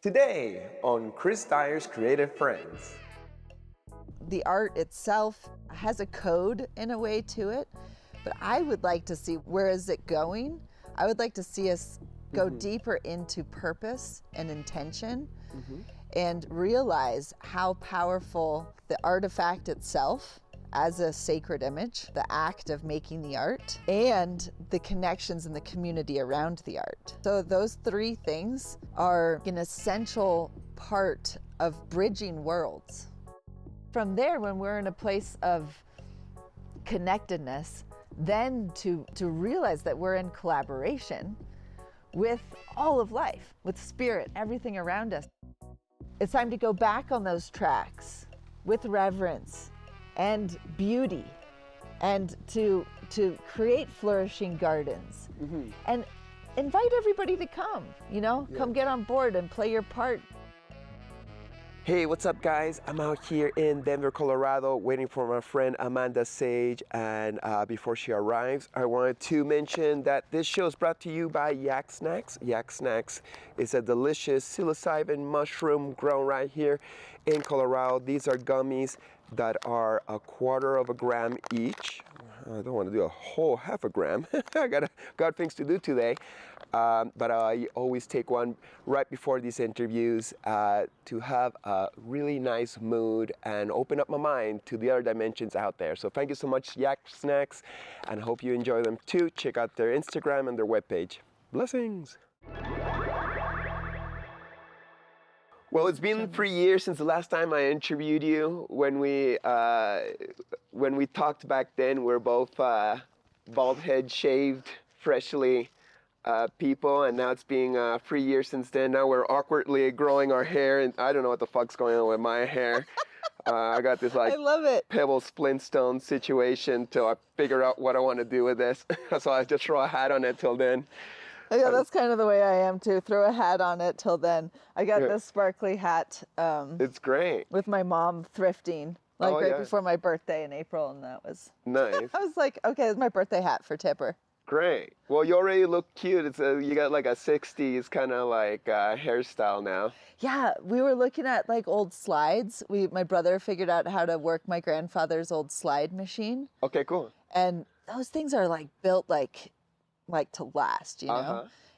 Today on Chris Dyer's Creative Friends. The art itself has a code in a way to it, but I would like to see where is it going. I would like to see us go deeper into purpose and intention and realize how powerful the artifact itself as a sacred image, the act of making the art, and the connections in the community around the art. So those three things are an essential part of bridging worlds. From there, when we're in a place of connectedness, then to realize that we're in collaboration with all of life, with spirit, everything around us. It's time to go back on those tracks with reverence and beauty, and to create flourishing gardens and invite everybody to come, come get on board and play your part. Hey, what's up guys? I'm out here in Denver, Colorado, waiting for my friend Amanda Sage, and before she arrives, I wanted to mention that this show is brought to you by YAK SNACKS. YAK SNACKS is a delicious psilocybin mushroom grown right here in Colorado. These are gummies that are 1/4 of a gram each. I don't want to do a whole half a gram. I got things to do today. But I always take one right before these interviews to have a really nice mood and open up my mind to the other dimensions out there. So thank you so much, YAK SNACKS, and I hope you enjoy them too. Check out their Instagram and their webpage. Blessings. Well, it's been 3 years since the last time I interviewed you. When we talked back then, we're both bald head shaved, freshly people, and now it's been 3 years since then. Now we're awkwardly growing our hair, and I don't know what the fuck's going on with my hair. I got this I love it. Pebbles Flintstone situation till I figure out what I want to do with this. So I just throw a hat on it till then. Yeah, that's kind of the way I am too. Throw a hat on it till then. I got this sparkly hat. It's great. With my mom thrifting, before my birthday in April, and that was nice. I was like, okay, it's my birthday hat for Tipper. Great. Well, you already look cute. It's you got like a 60s kind of like hairstyle now. Yeah, we were looking at like old slides. My brother figured out how to work my grandfather's old slide machine. Okay, cool. And those things are like built like to last,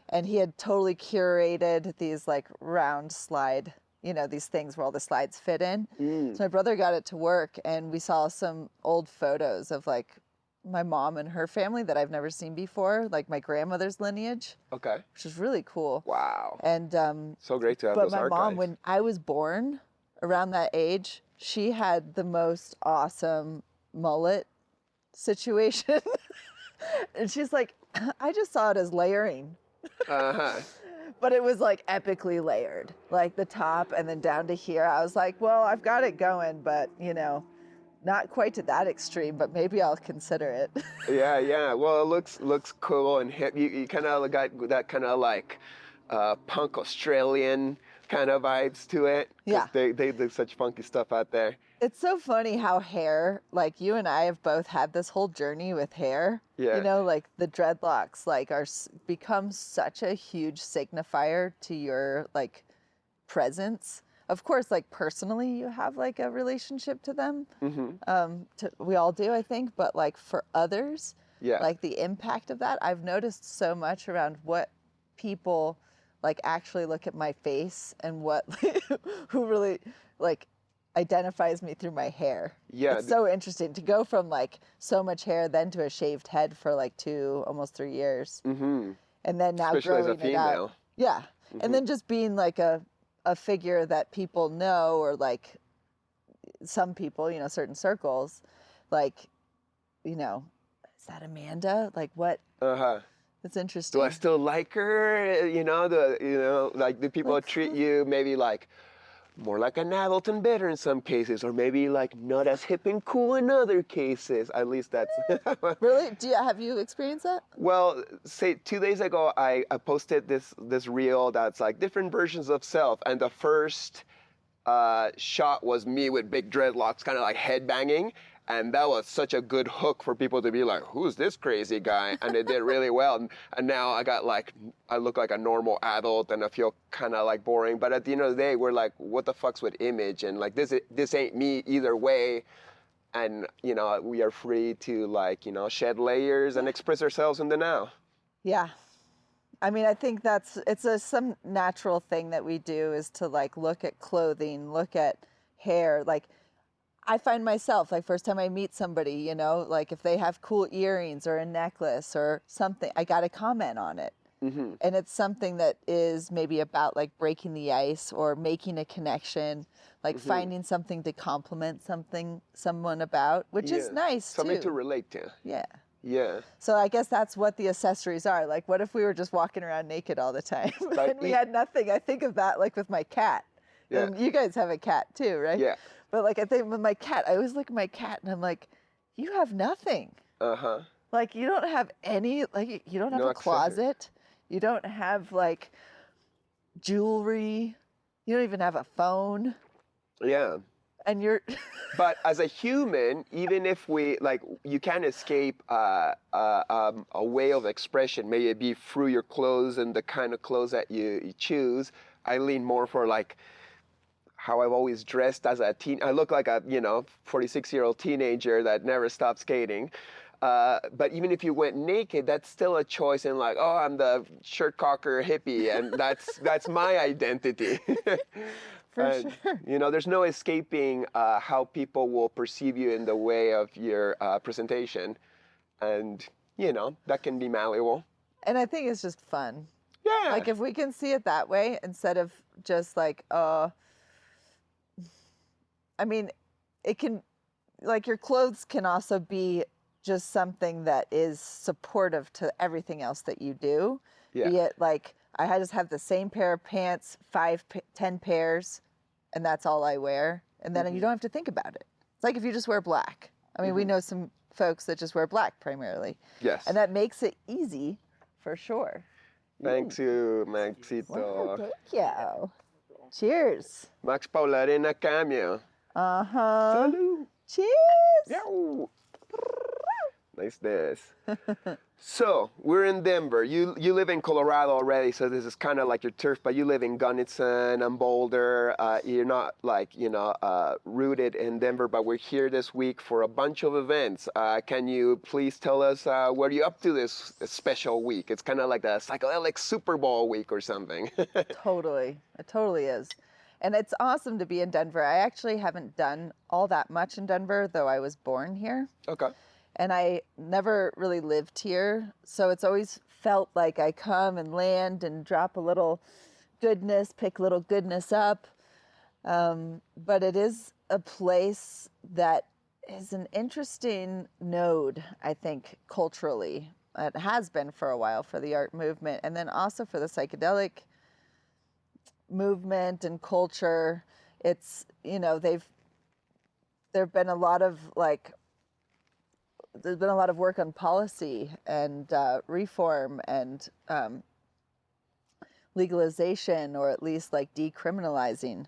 And he had totally curated these like round slide, these things where all the slides fit in. So my brother got it to work, and we saw some old photos of like my mom and her family that I've never seen before, like my grandmother's lineage. Okay. Which is really cool. Wow. And so great to have those archives. But my mom, when I was born, around that age, she had the most awesome mullet situation. And she's like, I just saw it as layering. But it was like epically layered, like the top and then down to here. I was like, well, I've got it going, but not quite to that extreme, but maybe I'll consider it. Yeah. Well, it looks cool and hip. You kind of got that kind of like punk Australian kind of vibes to it. Yeah. They do such funky stuff out there. It's so funny how hair, like you and I have both had this whole journey with hair. Yeah. Like the dreadlocks like become such a huge signifier to your like presence. Of course, like personally, you have like a relationship to them. We all do, I think. But like for others, like the impact of that, I've noticed so much around what people like actually look at my face and who really like identifies me through my hair. Yeah. It's so interesting to go from like so much hair then to a shaved head for like almost 3 years. And then now especially growing as a female. it out. Yeah. And then just being like a figure that people know, or like some people, certain circles, like, is that Amanda? Like what? It's interesting. Do I still like her? Like do people treat you maybe like more like an adult and better in some cases, or maybe like not as hip and cool in other cases? At least that's... Really? Have you experienced that? Well, say 2 days ago, I posted this reel that's like different versions of self, and the first shot was me with big dreadlocks, kind of like headbanging, And that was such a good hook for people to be like, who's this crazy guy? And they did really well. And now I look like a normal adult and I feel kind of like boring. But at the end of the day, we're like, what the fuck's with image? And like, this ain't me either way. And, you know, we are free to like, you know, shed layers and express ourselves in the now. Yeah. I mean, I think some natural thing that we do is to like look at clothing, look at hair. Like I find myself like first time I meet somebody, you know, like if they have cool earrings or a necklace or something, I got to comment on it. Mm-hmm. And it's something that is maybe about like breaking the ice or making a connection, like mm-hmm. finding something to compliment someone about, which is nice something too. to relate to. Yeah. Yeah. So I guess that's what the accessories are. Like, what if we were just walking around naked all the time and we had nothing? I think of that like with my cat. Yeah. And you guys have a cat too, right? Yeah. But like I think with my cat, I always look at my cat and I'm like, you have nothing. Uh-huh. Like you don't have any, like you don't have a closet. You don't have like jewelry. You don't even have a phone. Yeah. And you're but as a human, even if we like, you can't escape a way of expression. May it be through your clothes and the kind of clothes that you choose. I lean more for like how I've always dressed as a teen. I look like a 46-year-old teenager that never stopped skating. But even if you went naked, that's still a choice. And like, oh, I'm the shirt cocker hippie, and that's my identity. For sure. You know, there's no escaping how people will perceive you in the way of your presentation. And, you know, that can be malleable. And I think it's just fun. Yeah. Like if we can see it that way instead of just like, I mean, it can, like your clothes can also be just something that is supportive to everything else that you do. Yeah. Be it like, I just have the same pair of pants, 10 pairs, and that's all I wear. And then you don't have to think about it. It's like if you just wear black. I mean, we know some folks that just wear black primarily. Yes. And that makes it easy for sure. Thanks you, Maxito. Wow, thank you. Cheers. Max Paularina Cameo. Uh-huh. Salud. Cheers. Yow. Nice this. So we're in Denver. You live in Colorado already, so this is kind of like your turf. But you live in Gunnison and Boulder. You're not like rooted in Denver, but we're here this week for a bunch of events. Can you please tell us what are you up to this special week? It's kind of like the psychedelic Super Bowl week or something. Totally, it totally is. And it's awesome to be in Denver. I actually haven't done all that much in Denver, though I was born here. Okay. And I never really lived here. So it's always felt like I come and land and drop a little goodness, pick a little goodness up. But it is a place that is an interesting node, I think, culturally. It has been for a while for the art movement, and then also for the psychedelic movement and culture. It's, there've been a lot of there's been a lot of work on policy and reform and legalization, or at least like decriminalizing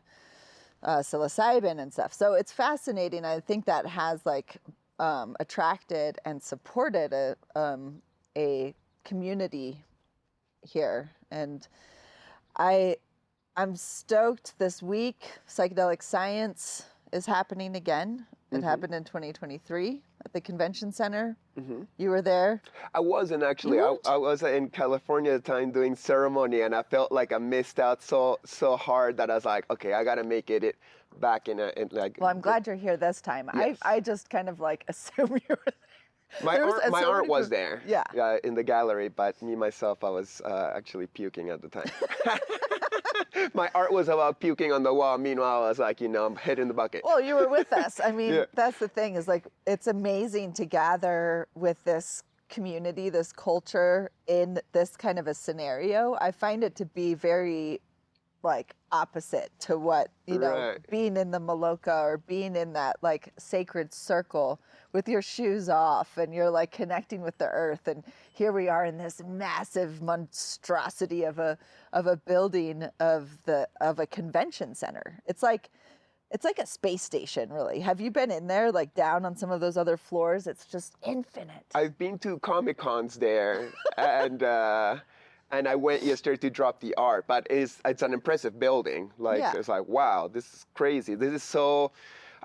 psilocybin and stuff. So it's fascinating. I think that has attracted and supported a community here. And I'm stoked this week. Psychedelic Science is happening again. It happened in 2023 at the convention center. Mm-hmm. You were there? I wasn't actually. I was in California at the time doing ceremony, and I felt like I missed out so hard that I was like, okay, I got to make it back in like. Well, I'm glad you're here this time. Yes. I just kind of assume you were there. My art was there. Yeah. In the gallery, but me myself, I was actually puking at the time. My art was about puking on the wall. Meanwhile, I was like, I'm head in the bucket. Well, you were with us. I mean, That's the thing is it's amazing to gather with this community, this culture in this kind of a scenario. I find it to be very opposite to what, being in the Maloka or being in that sacred circle with your shoes off and you're connecting with the earth. And here we are in this massive monstrosity of a building of a convention center. It's like it's like a space station, really. Have you been in there, like down on some of those other floors? It's just infinite. I've been to Comic-Cons there, and I went yesterday to drop the art, but it's an impressive building. Like, Yeah. it's like, wow, this is crazy. This is so,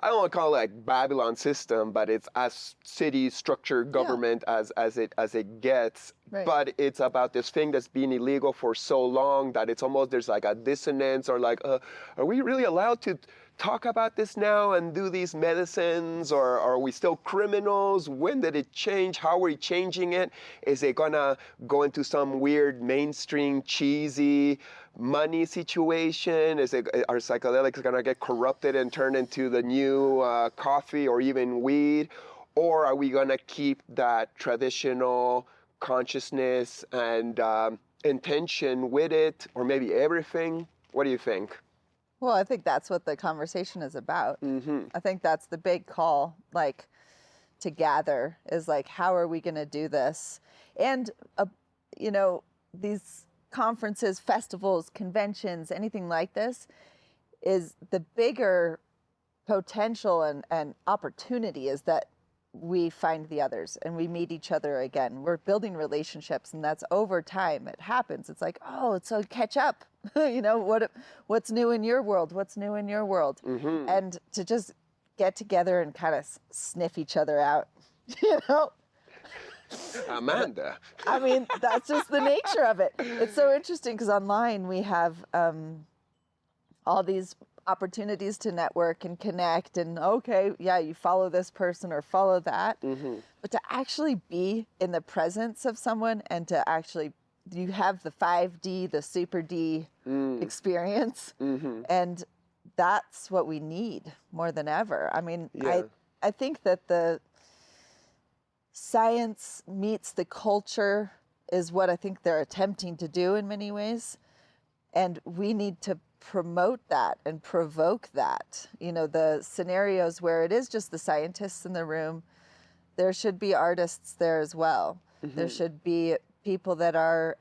I don't want to call it like Babylon system, but it's as city structure government as it gets. Right. But it's about this thing that's been illegal for so long that it's almost, there's like a dissonance, or like, are we really allowed to talk about this now and do these medicines, or are we still criminals? When did it change? How are we changing it? Is it gonna go into some weird mainstream cheesy money situation? Are psychedelics gonna get corrupted and turn into the new coffee or even weed? Or are we gonna keep that traditional consciousness and intention with it, or maybe everything? What do you think? Well, I think that's what the conversation is about. Mm-hmm. I think that's the big call, like, to gather, is like, how are we going to do this? And, you know, these conferences, festivals, conventions, anything like this, is the bigger potential and opportunity is that we find the others and we meet each other again. We're building relationships, and that's over time. It happens. It's like, oh, so catch up. You know, what's new in your world? What's new in your world? Mm-hmm. And to just get together and kind of sniff each other out, you know? Amanda. I mean, that's just the nature of it. It's so interesting because online we have all these opportunities to network and connect, and okay, yeah, you follow this person or follow that. Mm-hmm. But to actually be in the presence of someone, and to actually, you have the 5D, the super D experience. Mm-hmm. And that's what we need more than ever. I mean, Yeah. I think that the science meets the culture is what I think they're attempting to do in many ways. And we need to promote that and provoke that. You know, the scenarios where it is just the scientists in the room, there should be artists there as well. Mm-hmm. There should be people that are,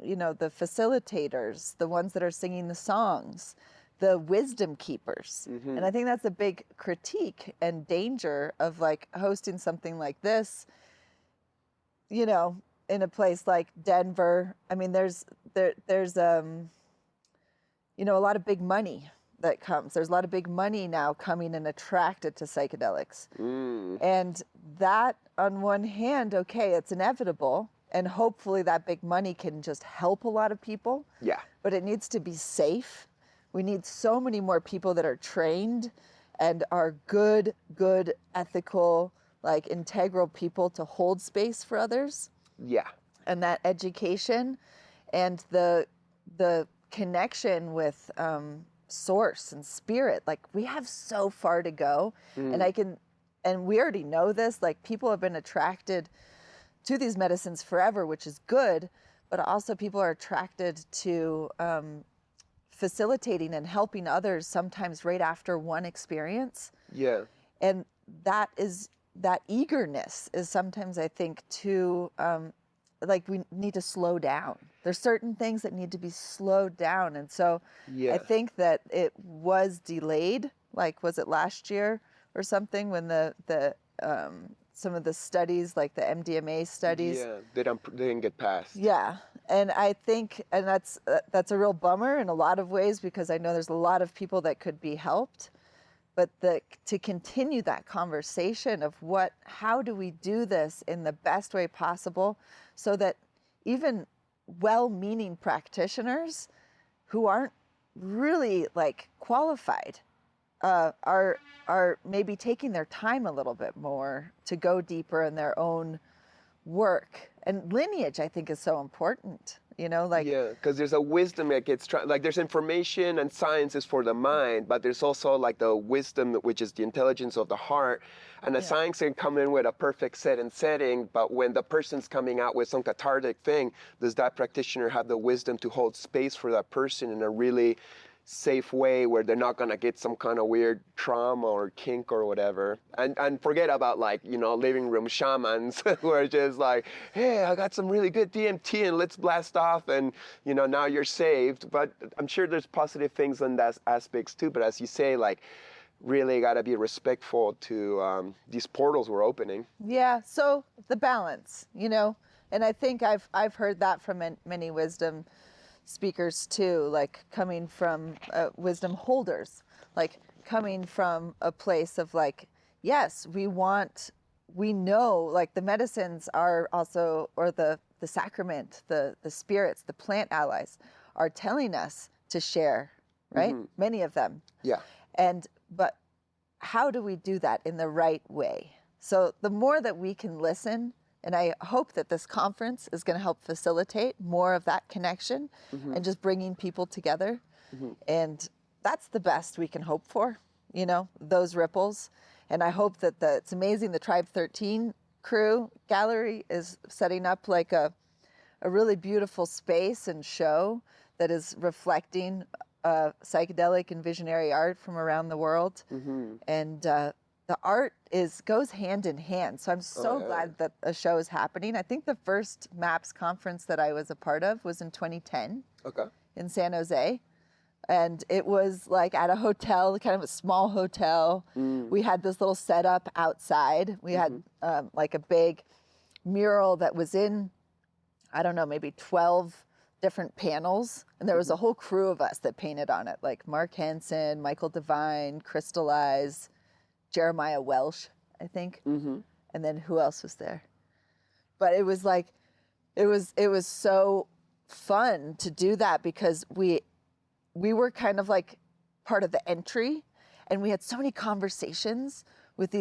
you know, the facilitators, the ones that are singing the songs, the wisdom keepers. Mm-hmm. And I think that's a big critique and danger of like hosting something like this, you know, in a place like Denver. I mean, there's you know, a lot of big money that comes. There's a lot of big money now coming and attracted to psychedelics. And that, on one hand, okay, it's inevitable, and hopefully that big money can just help a lot of people. Yeah. But it needs to be safe. We need so many more people that are trained and are good, ethical, like integral people to hold space for others. Yeah. And that education and the connection with source and spirit, like we have so far to go. And we already know this, like people have been attracted to these medicines forever, which is good, but also people are attracted to facilitating and helping others sometimes right after one experience. Yeah. And that eagerness is sometimes, I think, too, like we need to slow down. There's certain things that need to be slowed down. And so Yeah. I think that it was delayed, like was it last year or something, when the some of the studies, like the MDMA studies. Yeah, they didn't get passed. Yeah. And I think, and that's a real bummer in a lot of ways, because I know there's a lot of people that could be helped. But to continue that conversation of how do we do this in the best way possible, so that even well-meaning practitioners who aren't really like qualified are maybe taking their time a little bit more to go deeper in their own work. And lineage, I think, is so important. You know, like, yeah, because there's a wisdom that gets like there's information and science is for the mind, but there's also like the wisdom, which is the intelligence of the heart. And the science can come in with a perfect setting, but when the person's coming out with some cathartic thing, does that practitioner have the wisdom to hold space for that person in a really safe way where they're not gonna get some kind of weird trauma or kink or whatever. And forget about like, you know, living room shamans who are just like, hey, I got some really good DMT and let's blast off and, you know, now you're saved. But I'm sure there's positive things in that aspects too. But as you say, like, really got to be respectful to these portals we're opening. Yeah, so the balance, you know, and I think I've heard that from many wisdom speakers too, like coming from wisdom holders, like coming from a place of like, yes, we know, like the medicines are also, or the sacrament, the spirits, the plant allies are telling us to share, right? Mm-hmm. Many of them. Yeah. But how do we do that in the right way? So the more that we can listen, and I hope that this conference is going to help facilitate more of that connection mm-hmm. and just bringing people together. Mm-hmm. And that's the best we can hope for, you know, those ripples. And I hope that it's amazing the Tribe 13 crew gallery is setting up like a really beautiful space and show that is reflecting psychedelic and visionary art from around the world. Mm-hmm. And the art goes hand in hand. So I'm so glad that a show is happening. I think the first Maps conference that I was a part of was in 2010 in San Jose. And it was like at a hotel, kind of a small hotel. Mm. We had this little setup outside. We mm-hmm. had like a big mural that was in, I don't know, maybe 12 different panels, and there was a whole crew of us that painted on it, like Mark Hansen, Michael Devine, Crystallize, Jeremiah Welsh, I think, mm-hmm. and then who else was there? But it was like, it was so fun to do that because we were kind of like part of the entry, and we had so many conversations with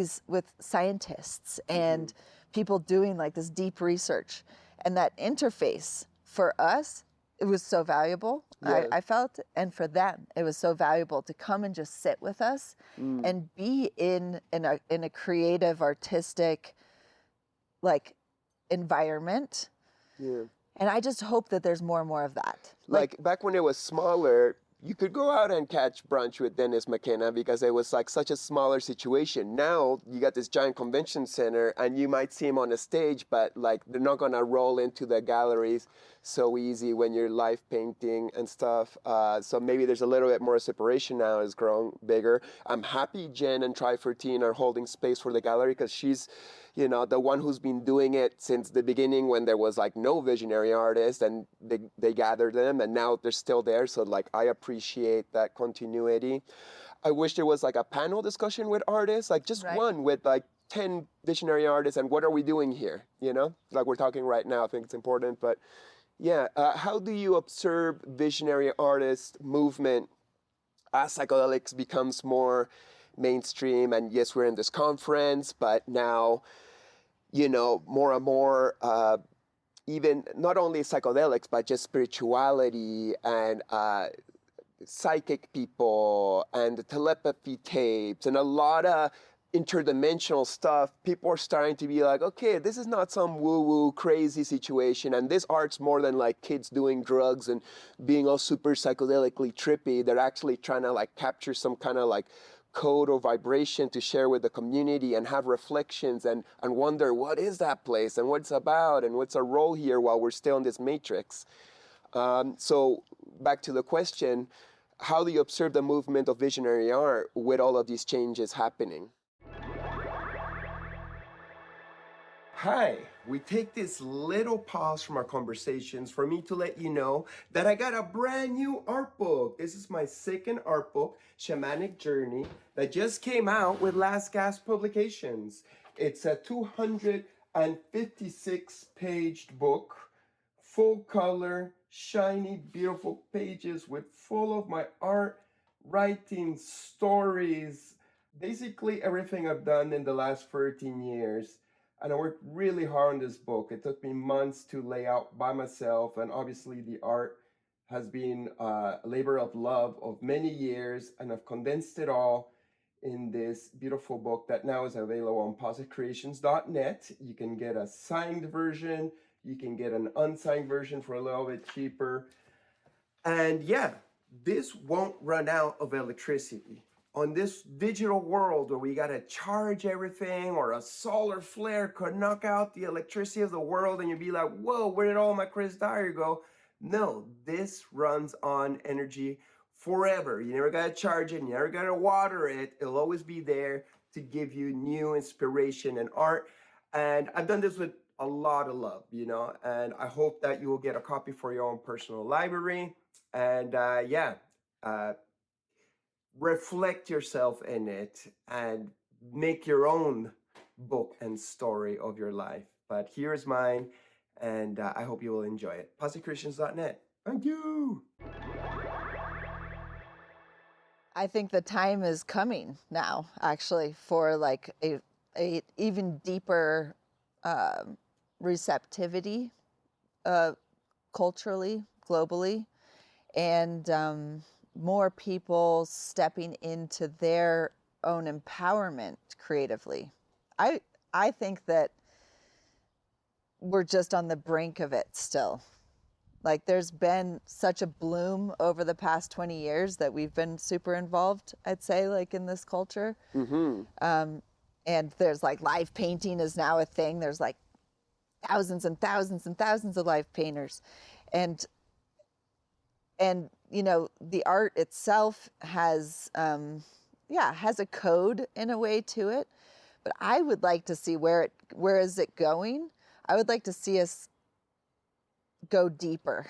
scientists and mm-hmm. people doing like this deep research, and that interface for us, it was so valuable. Yeah. I felt, and for them, it was so valuable to come and just sit with us and be in a creative, artistic, like environment. Yeah. And I just hope that there's more and more of that. Like back when it was smaller, you could go out and catch brunch with Dennis McKenna because it was like such a smaller situation. Now you got this giant convention center and you might see him on a stage, but like they're not gonna roll into the galleries so easy when you're live painting and stuff. So maybe there's a little bit more separation now. It's grown bigger. I'm happy Jen and Tri 14 are holding space for the gallery because she's, you know, the one who's been doing it since the beginning when there was like no visionary artist, and they gathered them and now they're still there. So like I appreciate that continuity. I wish there was like a panel discussion with artists, like just one with like 10 visionary artists and what are we doing here, you know? Like we're talking right now, I think it's important. But yeah, how do you observe visionary artist movement as psychedelics becomes more mainstream? And yes, we're in this conference, but now, you know, more and more, even not only psychedelics, but just spirituality and psychic people and telepathy tapes and a lot of interdimensional stuff. People are starting to be like, okay, this is not some woo-woo crazy situation, and this art's more than like kids doing drugs and being all super psychedelically trippy. They're actually trying to like capture some kind of like code or vibration to share with the community and have reflections and wonder what is that place and what it's about and what's our role here while we're still in this matrix. So back to the question, how do you observe the movement of visionary art with all of these changes happening? Hi, we take this little pause from our conversations for me to let you know that I got a brand new art book. This is my second art book, Shamanic Journey, that just came out with Last Gasp Publications. It's a 256-page book, full color, shiny, beautiful pages with full of my art, writing, stories, basically everything I've done in the last 13 years. And I worked really hard on this book. It took me months to lay out by myself, and obviously the art has been a labor of love of many years, and I've condensed it all in this beautiful book that now is available on positcreations.net. You can get a signed version, you can get an unsigned version for a little bit cheaper. And yeah, this won't run out of electricity. On this digital world where we gotta charge everything, or a solar flare could knock out the electricity of the world, and you'd be like, whoa, where did all my Chris Dyer go? No, this runs on energy forever. You never gotta charge it, you never gotta water it. It'll always be there to give you new inspiration and art. And I've done this with a lot of love, and I hope that you will get a copy for your own personal library. And uh, reflect yourself in it and make your own book and story of your life. But here's mine, and I hope you will enjoy it. PositiveChristians.net. Thank you. I think the time is coming now, actually, for like a even deeper receptivity culturally, globally, and more people stepping into their own empowerment creatively. I think that we're just on the brink of it still. Like, there's been such a bloom over the past 20 years that we've been super involved, I'd say, like in this culture. And there's like live painting is now a thing. There's like thousands and thousands and thousands of live painters. And the art itself has a code in a way to it. But I would like to see where is it going? I would like to see us go deeper,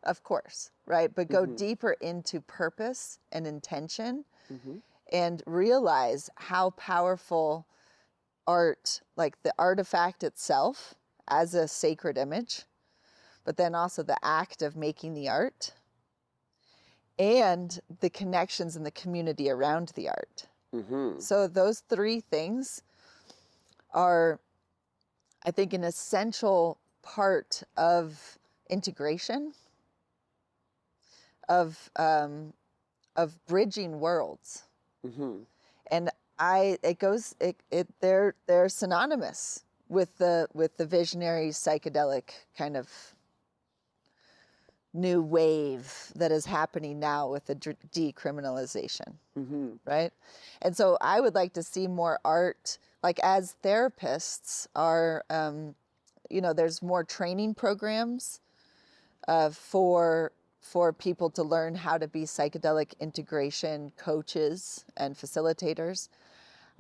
of course, right? But go deeper into purpose and intention, and realize how powerful art, like the artifact itself as a sacred image, but then also the act of making the art and the connections in the community around the art. So those three things are, I think, an essential part of integration, of bridging worlds. And they're synonymous with the visionary psychedelic kind of new wave that is happening now with the decriminalization, right? And so I would like to see more art, like as therapists are, there's more training programs for people to learn how to be psychedelic integration coaches and facilitators.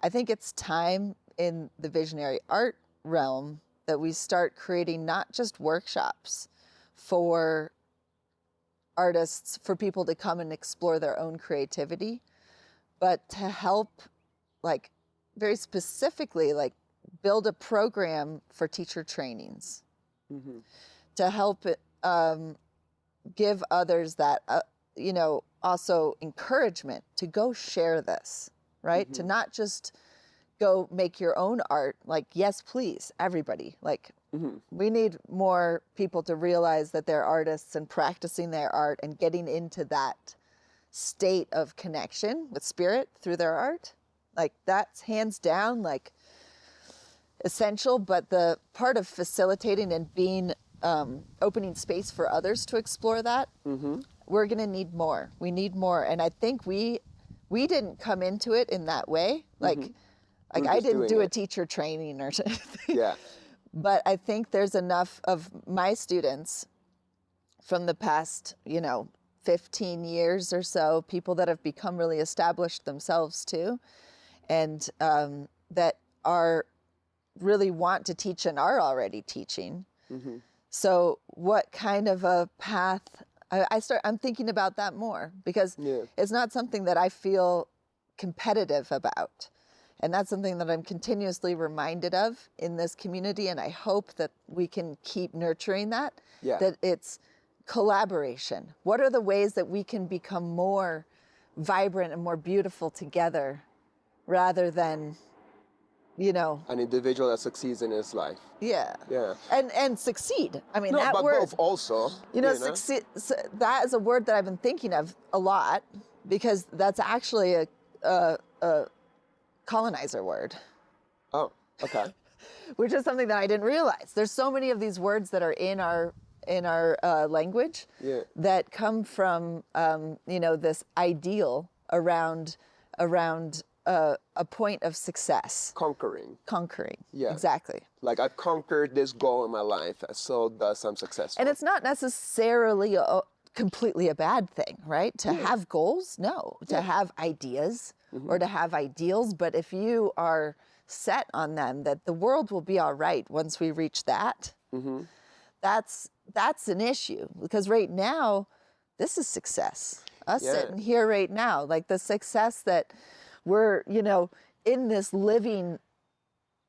I think it's time in the visionary art realm that we start creating not just workshops for artists, for people to come and explore their own creativity, but to help, like, very specifically, like, build a program for teacher trainings to help give others that, also encouragement to go share this, right? To not just go make your own art. Like, yes, please, everybody. Like, we need more people to realize that they're artists and practicing their art and getting into that state of connection with spirit through their art. Like, that's hands down, like, essential. But the part of facilitating and being opening space for others to explore that, we're going to need more. We need more. And I think we didn't come into it in that way. Like I didn't do a teacher training or something. Yeah. But I think there's enough of my students from the past, 15 years or so, people that have become really established themselves too, and that are really want to teach and are already teaching. So what kind of a path, I'm thinking about that more, because it's not something that I feel competitive about. And that's something that I'm continuously reminded of in this community. And I hope that we can keep nurturing that, that it's collaboration. What are the ways that we can become more vibrant and more beautiful together, rather than, an individual that succeeds in his life. Yeah. And succeed. I mean, No, that but word, both also. succeed, that is a word that I've been thinking of a lot, because that's actually a colonizer word. Oh, okay. Which is something that I didn't realize. There's so many of these words that are in our language that come from this ideal around a point of success. Conquering. Yeah. Exactly. Like I've conquered this goal in my life, so thus I'm successful. And it's not necessarily completely a bad thing, right? To have goals, no. To have ideas or to have ideals, but if you are set on them, that the world will be all right once we reach that, that's an issue. Because right now, this is success. Us sitting here right now, like the success that we're, in this living,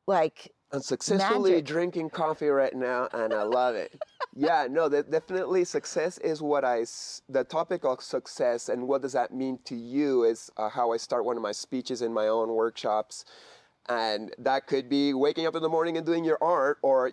like, I'm successfully magic. drinking coffee right now, and I love it. Yeah, no, definitely success is the topic of success and what does that mean to you is how I start one of my speeches in my own workshops. And that could be waking up in the morning and doing your art or,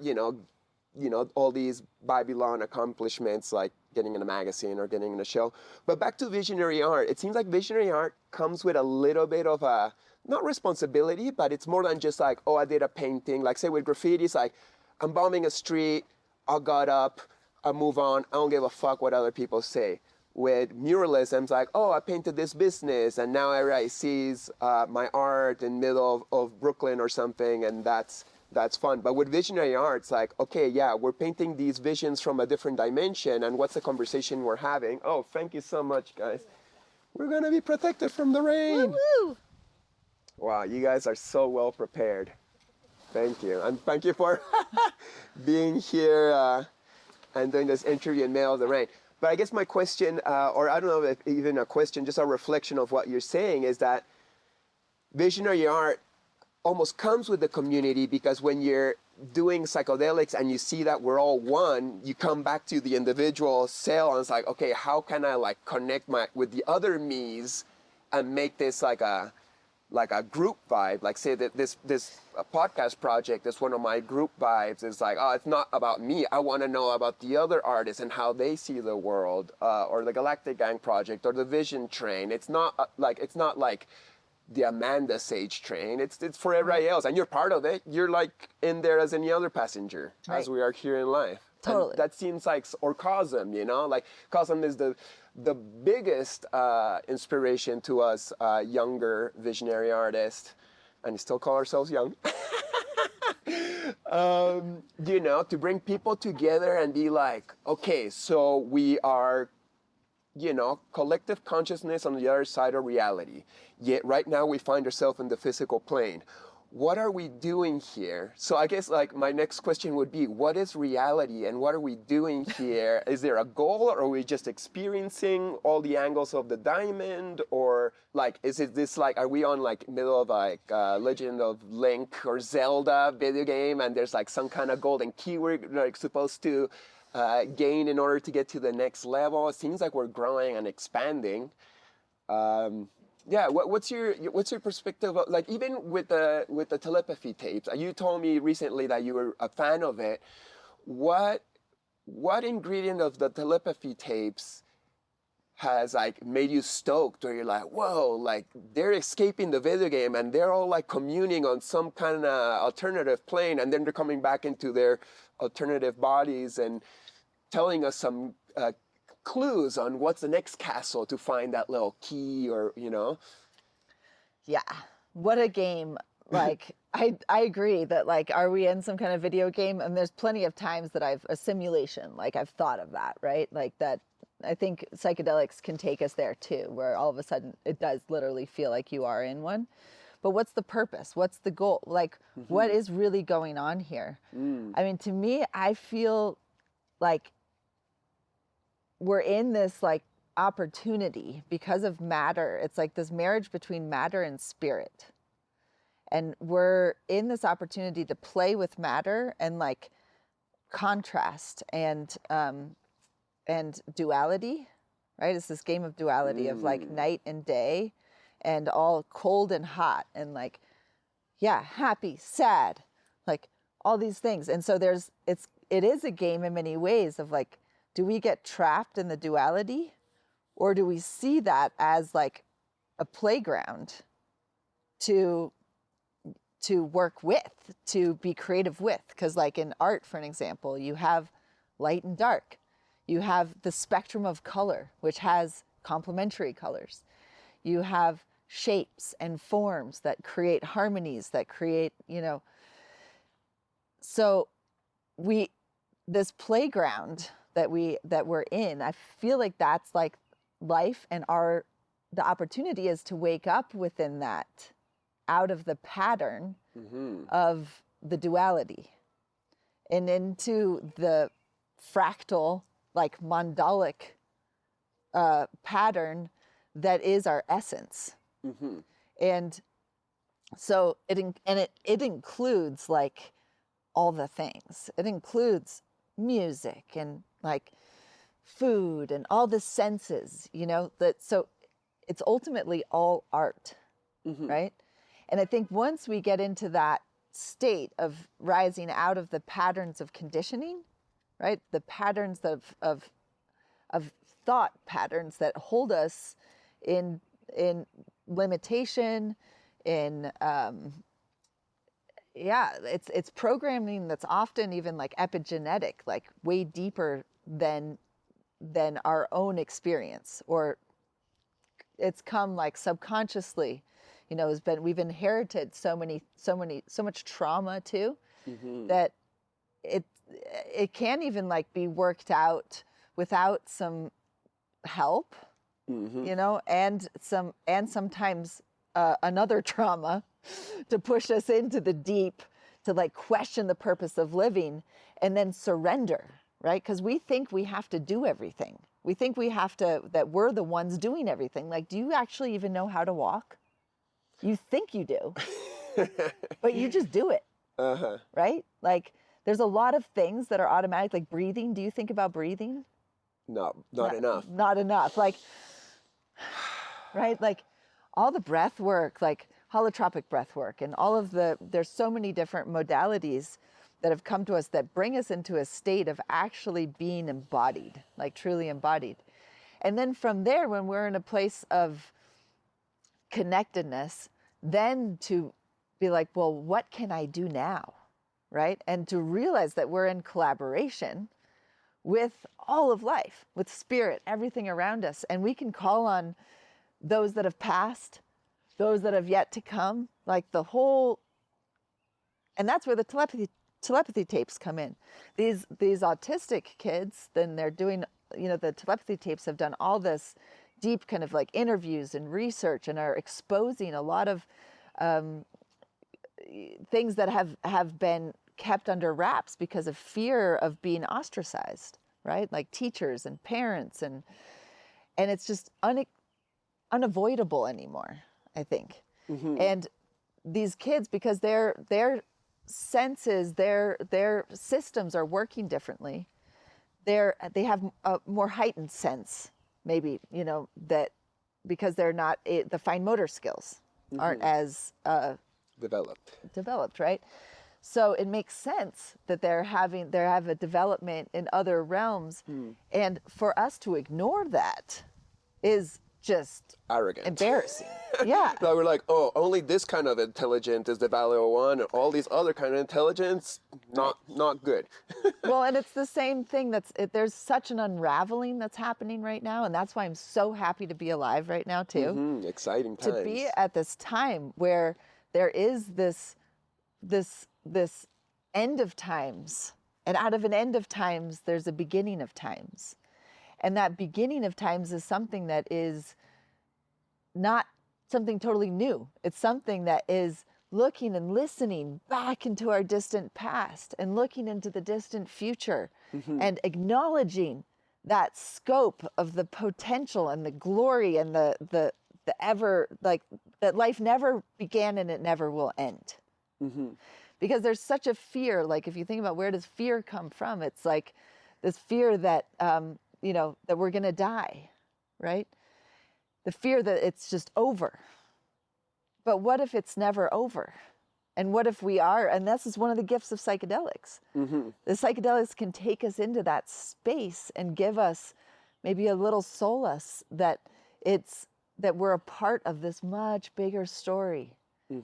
all these Babylon accomplishments like getting in a magazine or getting in a show. But back to visionary art, it seems like visionary art comes with a little bit of a, not responsibility, but it's more than just like, oh, I did a painting. Like say with graffiti, it's like, I'm bombing a street, I got up, I move on, I don't give a fuck what other people say. With muralism, it's like, oh, I painted this business and now everybody sees my art in the middle of Brooklyn or something, and that's fun. But with visionary art, it's like, okay, yeah, we're painting these visions from a different dimension, and what's the conversation we're having? Oh, thank you so much, guys. We're gonna be protected from the rain. Woo-woo. Wow, you guys are so well prepared. Thank you. And thank you for being here and doing this interview in the middle of the rain. But I guess my question, or I don't know if even a question, just a reflection of what you're saying is that visionary art almost comes with the community, because when you're doing psychedelics and you see that we're all one, you come back to the individual cell and it's like, okay, how can I like connect with the other me's and make this like a group vibe? Like say that this podcast project is one of my group vibes. It's like, oh, it's not about me. I want to know about the other artists and how they see the world, or the Galactic Gang project or the Vision Train. It's not like the Amanda Sage train. It's for everybody else, and you're part of it. You're like in there as any other passenger, as we are here in life. Totally. And that seems like, or Cosm, like Cosm is the biggest inspiration to us younger visionary artists, and we still call ourselves young. To bring people together and be like, okay, so we are, collective consciousness on the other side of reality. Yet right now we find ourselves in the physical plane. What are we doing here? So I guess like my next question would be, what is reality and what are we doing here? Is there a goal, or are we just experiencing all the angles of the diamond? Or like, are we on like middle of like Legend of Link or Zelda video game, and there's like some kind of golden key we're like supposed to gain in order to get to the next level? It seems like we're growing and expanding. What's your perspective of, like, even with the telepathy tapes? You told me recently that you were a fan of it. What ingredient of the telepathy tapes has like made you stoked, or you're like, whoa, like they're escaping the video game and they're all like communing on some kind of alternative plane, and then they're coming back into their alternative bodies and telling us some clues on what's the next castle to find that little key, or Yeah, what a game. Like I agree that, like, are we in some kind of video game? And there's plenty of times that a simulation, like I've thought of that, right? Like that, I think psychedelics can take us there too, where all of a sudden it does literally feel like you are in one. But what's the purpose? What's the goal? Like, what is really going on here? I mean, to me, I feel like we're in this like opportunity because of matter. It's like this marriage between matter and spirit. And we're in this opportunity to play with matter and like contrast and duality, right? It's this game of duality of like night and day, and all cold and hot, and like, yeah, happy, sad, like all these things. And so it is a game in many ways of like, do we get trapped in the duality, or do we see that as like a playground to work with, to be creative with? Because like in art, for an example, you have light and dark. You have the spectrum of color, which has complementary colors. You have shapes and forms that create harmonies, that create, so this playground that we're in, I feel like that's like life, and the opportunity is to wake up within that, out of the pattern of the duality and into the fractal, like mandalic pattern that is our essence. And so it includes like all the things. It includes music and like food and all the senses, so it's ultimately all art, right? And I think once we get into that state of rising out of the patterns of conditioning, right? The patterns of thought patterns that hold us in limitation, it's programming that's often even like epigenetic, like way deeper than our own experience, or it's come like subconsciously, we've inherited so much trauma too, that it can't even like be worked out without some help, and sometimes another trauma to push us into the deep, to like question the purpose of living and then surrender, right? Because we think we have to do everything. We think that we're the ones doing everything. Like, do you actually even know how to walk? You think you do, but you just do it, right? Like, there's a lot of things that are automatic, like breathing. Do you think about breathing? No, not enough. Not enough. Like, right? Like, all the breath work, like holotropic breath work, and there's so many different modalities that have come to us that bring us into a state of actually being embodied, like truly embodied. And then from there, when we're in a place of connectedness, then to be like, well, what can I do now, right? And to realize that we're in collaboration with all of life, with spirit, everything around us. And we can call on those that have passed, those that have yet to come, like the whole, and that's where the telepathy tapes come in. These autistic kids, then they're doing, the telepathy tapes have done all this deep kind of like interviews and research, and are exposing a lot of things that have been kept under wraps because of fear of being ostracized, right? Like teachers and parents, and it's just unavoidable anymore, I think. And these kids, because their senses, their systems are working differently. They have a more heightened sense, maybe, that because they're not, the fine motor skills aren't as developed, right? So it makes sense that they have a development in other realms. And for us to ignore that is just arrogant, embarrassing. Yeah. Now we're like, oh, only this kind of intelligence is the value of one, and all these other kind of intelligence, not good. Well, and it's the same thing. There's such an unraveling that's happening right now, and that's why I'm so happy to be alive right now too. Exciting times. To be at this time where there is this end of times, and out of an end of times, there's a beginning of times. And that beginning of times is something that is not something totally new. It's something that is looking and listening back into our distant past and looking into the distant future, and acknowledging that scope of the potential and the glory and the ever, like, that life never began and it never will end. Because there's such a fear, like if you think about where does fear come from, it's like this fear that, that we're going to die, right? The fear that it's just over. But what if it's never over? And what if we are? And this is one of the gifts of psychedelics. The psychedelics can take us into that space and give us maybe a little solace that we're a part of this much bigger story.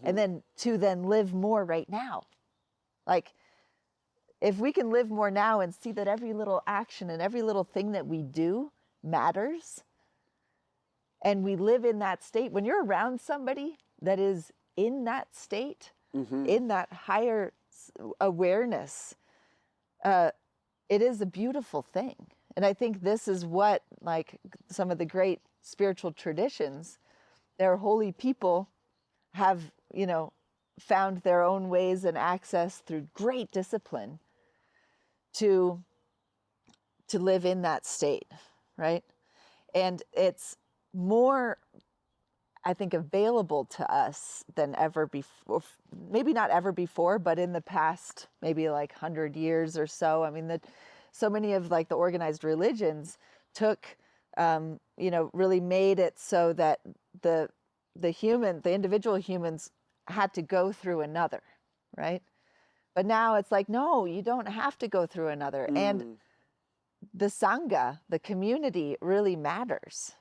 And then to live more right now. Like, if we can live more now and see that every little action and every little thing that we do matters, and we live in that state, when you're around somebody that is in that state, in that higher awareness, it is a beautiful thing. And I think this is what, like, some of the great spiritual traditions, their holy people have, found their own ways and access through great discipline to live in that state, right? And it's more, I think, available to us than ever before. Maybe not ever before, but in the past, maybe like 100 years or so. I mean, so many of like the organized religions took, really made it so that the individual humans had to go through another, right? But now it's like, no, you don't have to go through another. And the Sangha, the community, really matters.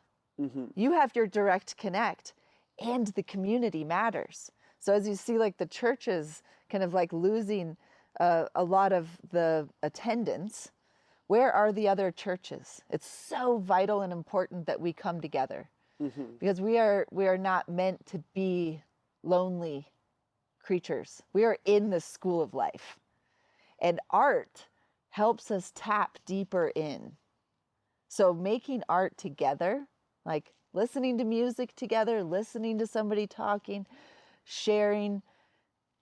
You have your direct connect, and the community matters. So as you see, like, the churches kind of like losing a lot of the attendance, where are the other churches? It's so vital and important that we come together, because we are not meant to be lonely creatures. We are in the school of life, and art helps us tap deeper in. So making art together, like listening to music together, listening to somebody talking, sharing,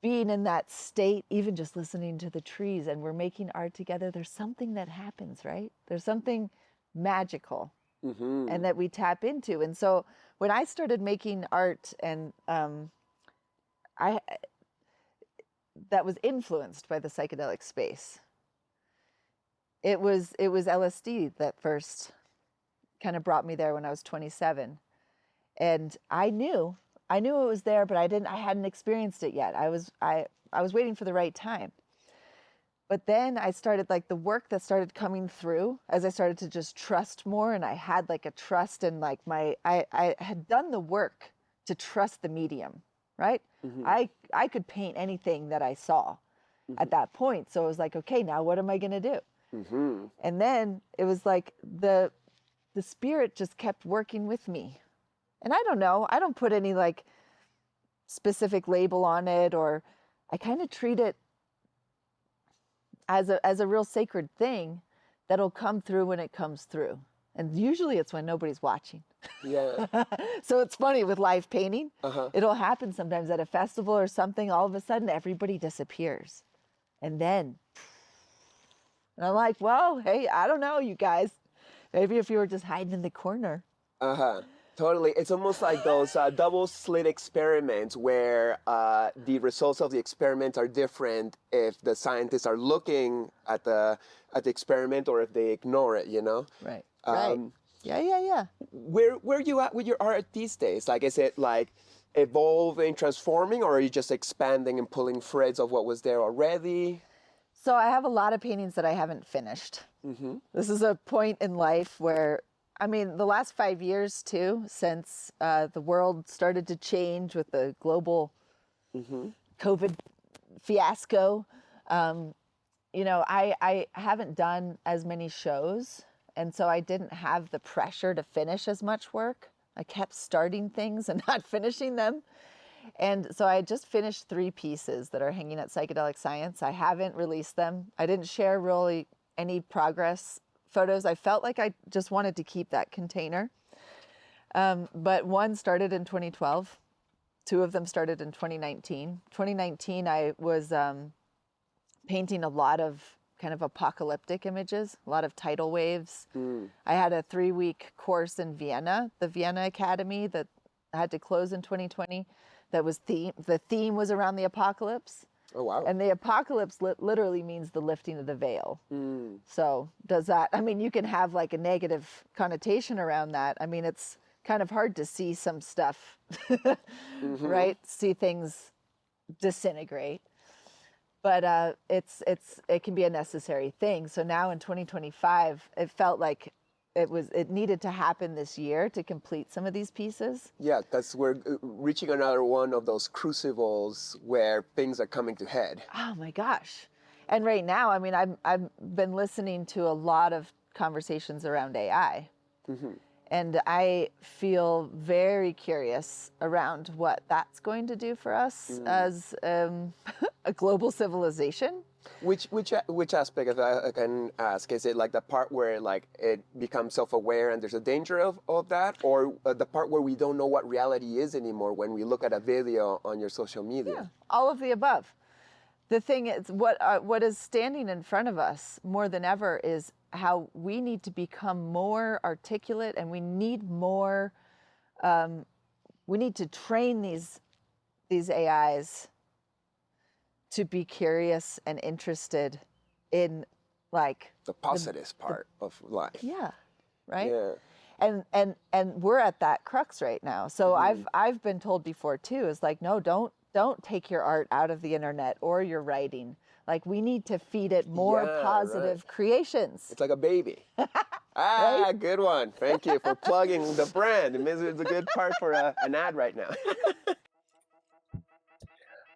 being in that state, even just listening to the trees, and we're making art together, there's something that happens, right? There's something magical and that we tap into. And so when I started making art, and that was influenced by the psychedelic space. It was LSD that first kind of brought me there when I was 27. And I knew it was there, but I hadn't experienced it yet. I was waiting for the right time. But then I started, like, the work that started coming through as I started to just trust more, and I had like a trust in, like, I had done the work to trust the medium, right? I could paint anything that I saw at that point. So it was like, okay, now what am I going to do? And then it was like the spirit just kept working with me. And I don't know, I don't put any like specific label on it, or I kind of treat it as a real sacred thing that'll come through when it comes through. And usually it's when nobody's watching. Yeah. So it's funny with live painting. It'll happen sometimes at a festival or something. All of a sudden, everybody disappears. And then, and I'm like, well, hey, I don't know, you guys. Maybe if you were just hiding in the corner. Totally. It's almost like those double slit experiments where the results of the experiment are different if the scientists are looking at the experiment or if they ignore it, Right. Right. Yeah. Where are you at with your art these days? Like, is it like evolving, transforming, or are you just expanding and pulling threads of what was there already? So I have a lot of paintings that I haven't finished. This is a point in life where, I mean, the last 5 years too, since the world started to change with the global COVID fiasco, I haven't done as many shows. And so I didn't have the pressure to finish as much work. I kept starting things and not finishing them. And so I just finished 3 pieces that are hanging at Psychedelic Science. I haven't released them. I didn't share really any progress photos. I felt like I just wanted to keep that container. But one started in 2012. 2 of them started in 2019. 2019, I was painting a lot of kind of apocalyptic images, a lot of tidal waves. I had a 3-week course in Vienna, the Vienna Academy, that had to close in 2020. That was the theme was around the apocalypse. Oh, wow. And the apocalypse literally means the lifting of the veil. So does that, I mean, you can have like a negative connotation around that. I mean, it's kind of hard to see some stuff, right? See things disintegrate. But it can be a necessary thing. So now in 2025, it felt like it needed to happen this year to complete some of these pieces. Yeah, because we're reaching another one of those crucibles where things are coming to head. Oh my gosh. And right now, I mean, I've been listening to a lot of conversations around AI. And I feel very curious around what that's going to do for us as a global civilization. Which aspect of that I can ask? Is it like the part where like it becomes self-aware and there's a danger of that, or the part where we don't know what reality is anymore when we look at a video on your social media? Yeah, all of the above. The thing is, what is standing in front of us more than ever is how we need to become more articulate, and we need more. We need to train these AIs to be curious and interested in, like, The positive part of life. Yeah, right. Yeah. And we're at that crux right now. So I've been told before too, is like, no, don't take your art out of the internet or your writing. Like, we need to feed it more positive creations. It's like a baby. Right? Good one. Thank you for plugging the brand. It means it's a good part for an ad right now.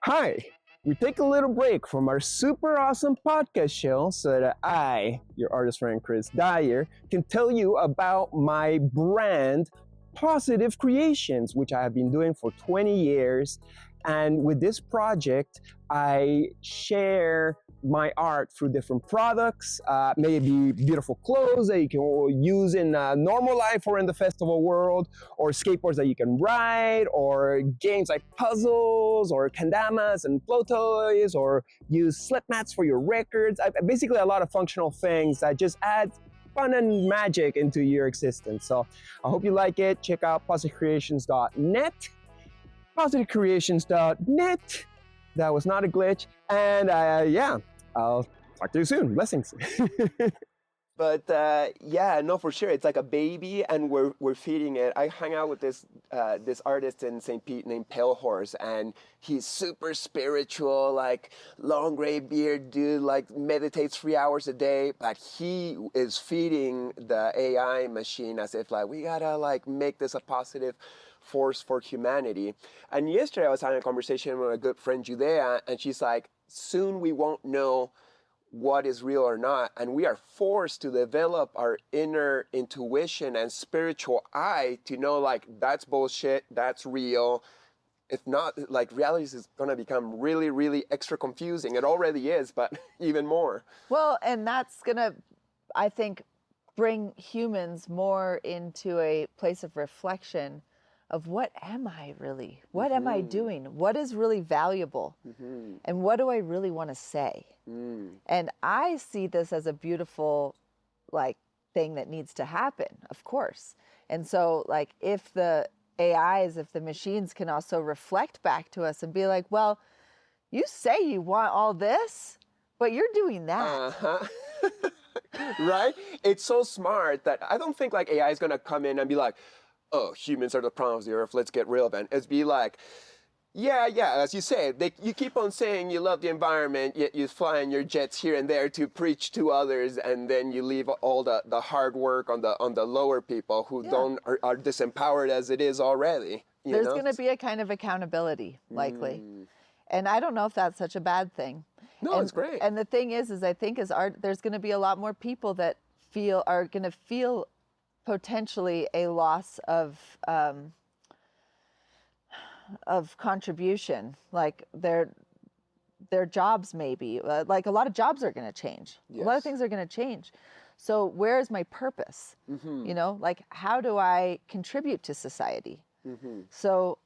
Hi. We take a little break from our super awesome podcast show so that I, your artist friend Chris Dyer, can tell you about my brand, Positive Creations, which I have been doing for 20 years. And with this project, I share my art through different products, maybe beautiful clothes that you can use in normal life or in the festival world, or skateboards that you can ride, or games like puzzles, or kendamas and flow toys, or use slip mats for your records. Basically a lot of functional things that just add fun and magic into your existence. So I hope you like it. Check out positivecreations.net. positivecreations.net. That was not a glitch. And yeah, I'll talk to you soon. Blessings. But yeah, no, for sure. It's like a baby, and we're feeding it. I hang out with this artist in St. Pete named Pale Horse, and he's super spiritual, like long gray beard dude, like meditates 3 hours a day. But he is feeding the AI machine as if like we gotta like make this a positive force for humanity. And yesterday I was having a conversation with a good friend Judea, and she's like, soon we won't know what is real or not, and we are forced to develop our inner intuition and spiritual eye to know like that's bullshit, that's real. If not, like reality is going to become really, really extra confusing. It already is, but even more. Well, and that's gonna, I think, bring humans more into a place of reflection of what am I really? What am I doing? What is really valuable? And what do I really want to say? And I see this as a beautiful, like, thing that needs to happen, of course. And so, like, if the AIs, if the machines can also reflect back to us and be like, well, you say you want all this, but you're doing that. Right? It's so smart that I don't think like AI is going to come in and be like, oh, humans are the problem of the earth, let's get relevant. It's be like, yeah, as you say, you keep on saying you love the environment, yet you fly in your jets here and there to preach to others, and then you leave all the hard work on the lower people who are disempowered as it is already. There's going to be a kind of accountability, likely. And I don't know if that's such a bad thing. No, it's great. And the thing is I think as art, there's going to be a lot more people that are going to feel potentially a loss of contribution, like their jobs maybe, like a lot of jobs are going to change. Yes. A lot of things are going to change. So where is my purpose? You know, like how do I contribute to society? So,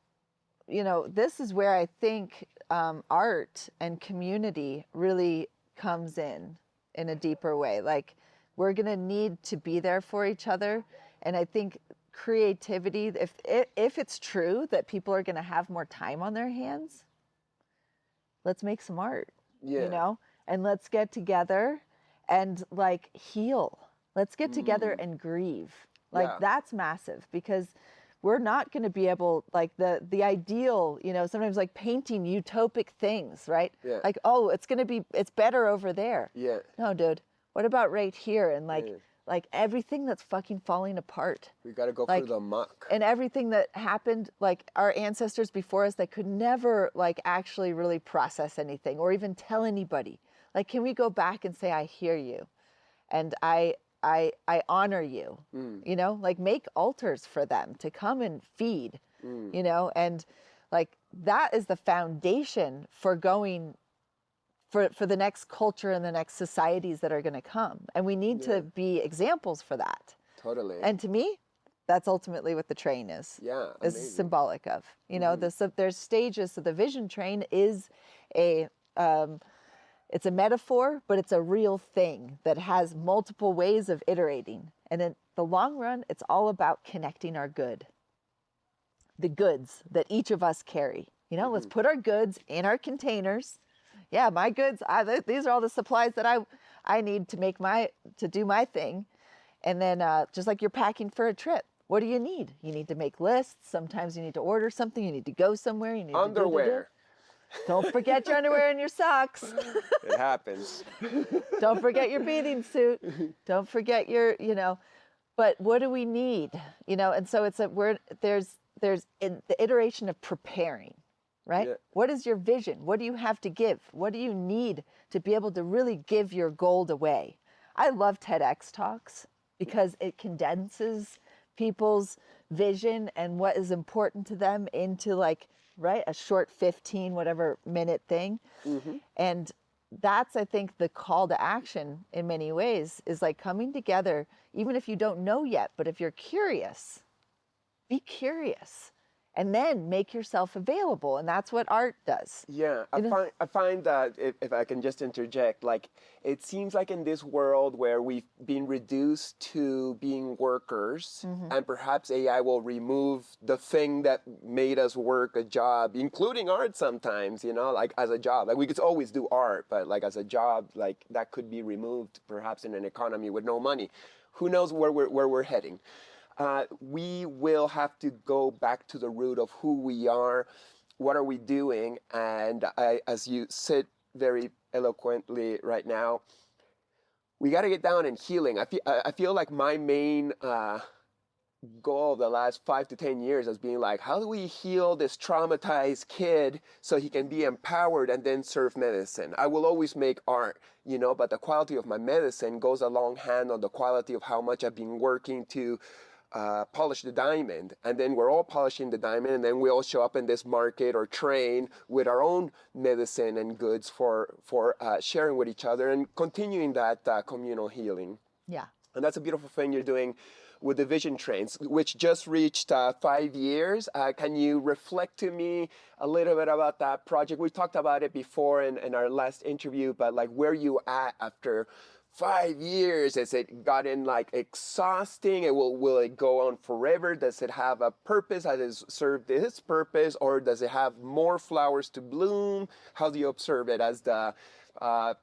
you know, this is where I think art and community really comes in a deeper way. Like, we're going to need to be there for each other. And I think creativity, if it's true that people are going to have more time on their hands, let's make some art, you know, and let's get together and like heal. Let's get together and grieve. Like that's massive, because we're not going to be able, like the ideal, you know, sometimes like painting utopic things, right? Like, oh, it's better over there. No, dude. What about right here? And like everything that's fucking falling apart. We got to go like, through the muck. And everything that happened, like our ancestors before us, that could never like actually really process anything or even tell anybody. Like, can we go back and say, I hear you, and I honor you, you know, like make altars for them to come and feed, you know, and like that is the foundation for going for the next culture and the next societies that are going to come. And we need to be examples for that. Totally. And to me, that's ultimately what the train is. Yeah, is amazing. symbolic of, you know, there's stages. So the vision train is a, it's a metaphor, but it's a real thing that has multiple ways of iterating. And in the long run, it's all about connecting our good, the goods that each of us carry. You know, let's put our goods in our containers. Yeah, my goods, these are all the supplies that I need to make to do my thing. And then just like you're packing for a trip, what do you need? You need to make lists. Sometimes you need to order something. You need to go somewhere. You need underwear. Don't forget your underwear and your socks. It happens. Don't forget your bathing suit. Don't forget your, you know, but what do we need? You know, and so it's there's the iteration of preparing, right? Yeah. What is your vision? What do you have to give? What do you need to be able to really give your gold away? I love TEDx talks because it condenses people's vision and what is important to them into like, right, a short 15 whatever minute thing. And that's, I think, the call to action in many ways is like coming together, even if you don't know yet, but if you're curious, be curious and then make yourself available. And that's what art does. Yeah, I find that if I can just interject, like it seems like in this world where we've been reduced to being workers, and perhaps AI will remove the thing that made us work a job, including art sometimes, you know, like as a job. Like we could always do art, but like as a job, like that could be removed perhaps in an economy with no money. Who knows where we're heading? We will have to go back to the root of who we are, what are we doing, and as you said very eloquently right now, we got to get down in healing. I feel like my main goal of the last 5 to 10 years has been like, how do we heal this traumatized kid so he can be empowered and then serve medicine? I will always make art, you know, but the quality of my medicine goes along hand on the quality of how much I've been working to polish the diamond. And then we're all polishing the diamond, and then we all show up in this market or train with our own medicine and goods for sharing with each other and continuing that communal healing. Yeah. And that's a beautiful thing you're doing with the Vision Trains, which just reached 5 years. Can you reflect to me a little bit about that project? We talked about it before in our last interview, but like where you at after 5 years? Has it gotten like exhausting? Will it go on forever? Does it have a purpose? Has it served its purpose? Or does it have more flowers to bloom? How do you observe it as the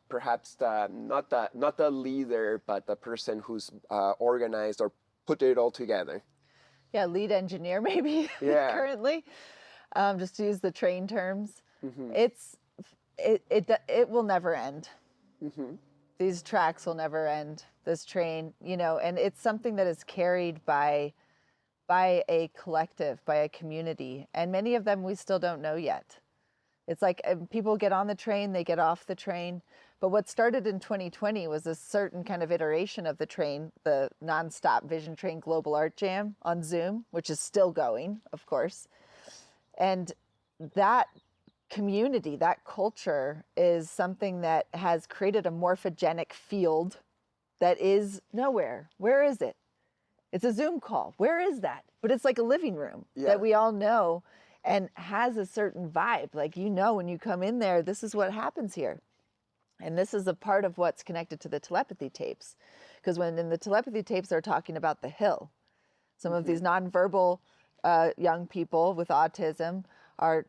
perhaps not the leader, but the person who's organized or put it all together? Yeah, lead engineer maybe. Yeah. Currently, just to use the train terms. It will never end. These tracks will never end. This train, you know, and it's something that is carried by a collective, by a community, and many of them we still don't know yet. It's like people get on the train, they get off the train. But what started in 2020 was a certain kind of iteration of the train, the nonstop Vision Train Global Art Jam on Zoom, which is still going, of course. And that community, that culture is something that has created a morphogenic field that is nowhere. Where is it? It's a Zoom call. Where is that? But it's like a living room that we all know and has a certain vibe. Like, you know, when you come in there, this is what happens here. And this is a part of what's connected to the telepathy tapes. Because when in the telepathy tapes, they're talking about the hill. Some of these nonverbal young people with autism are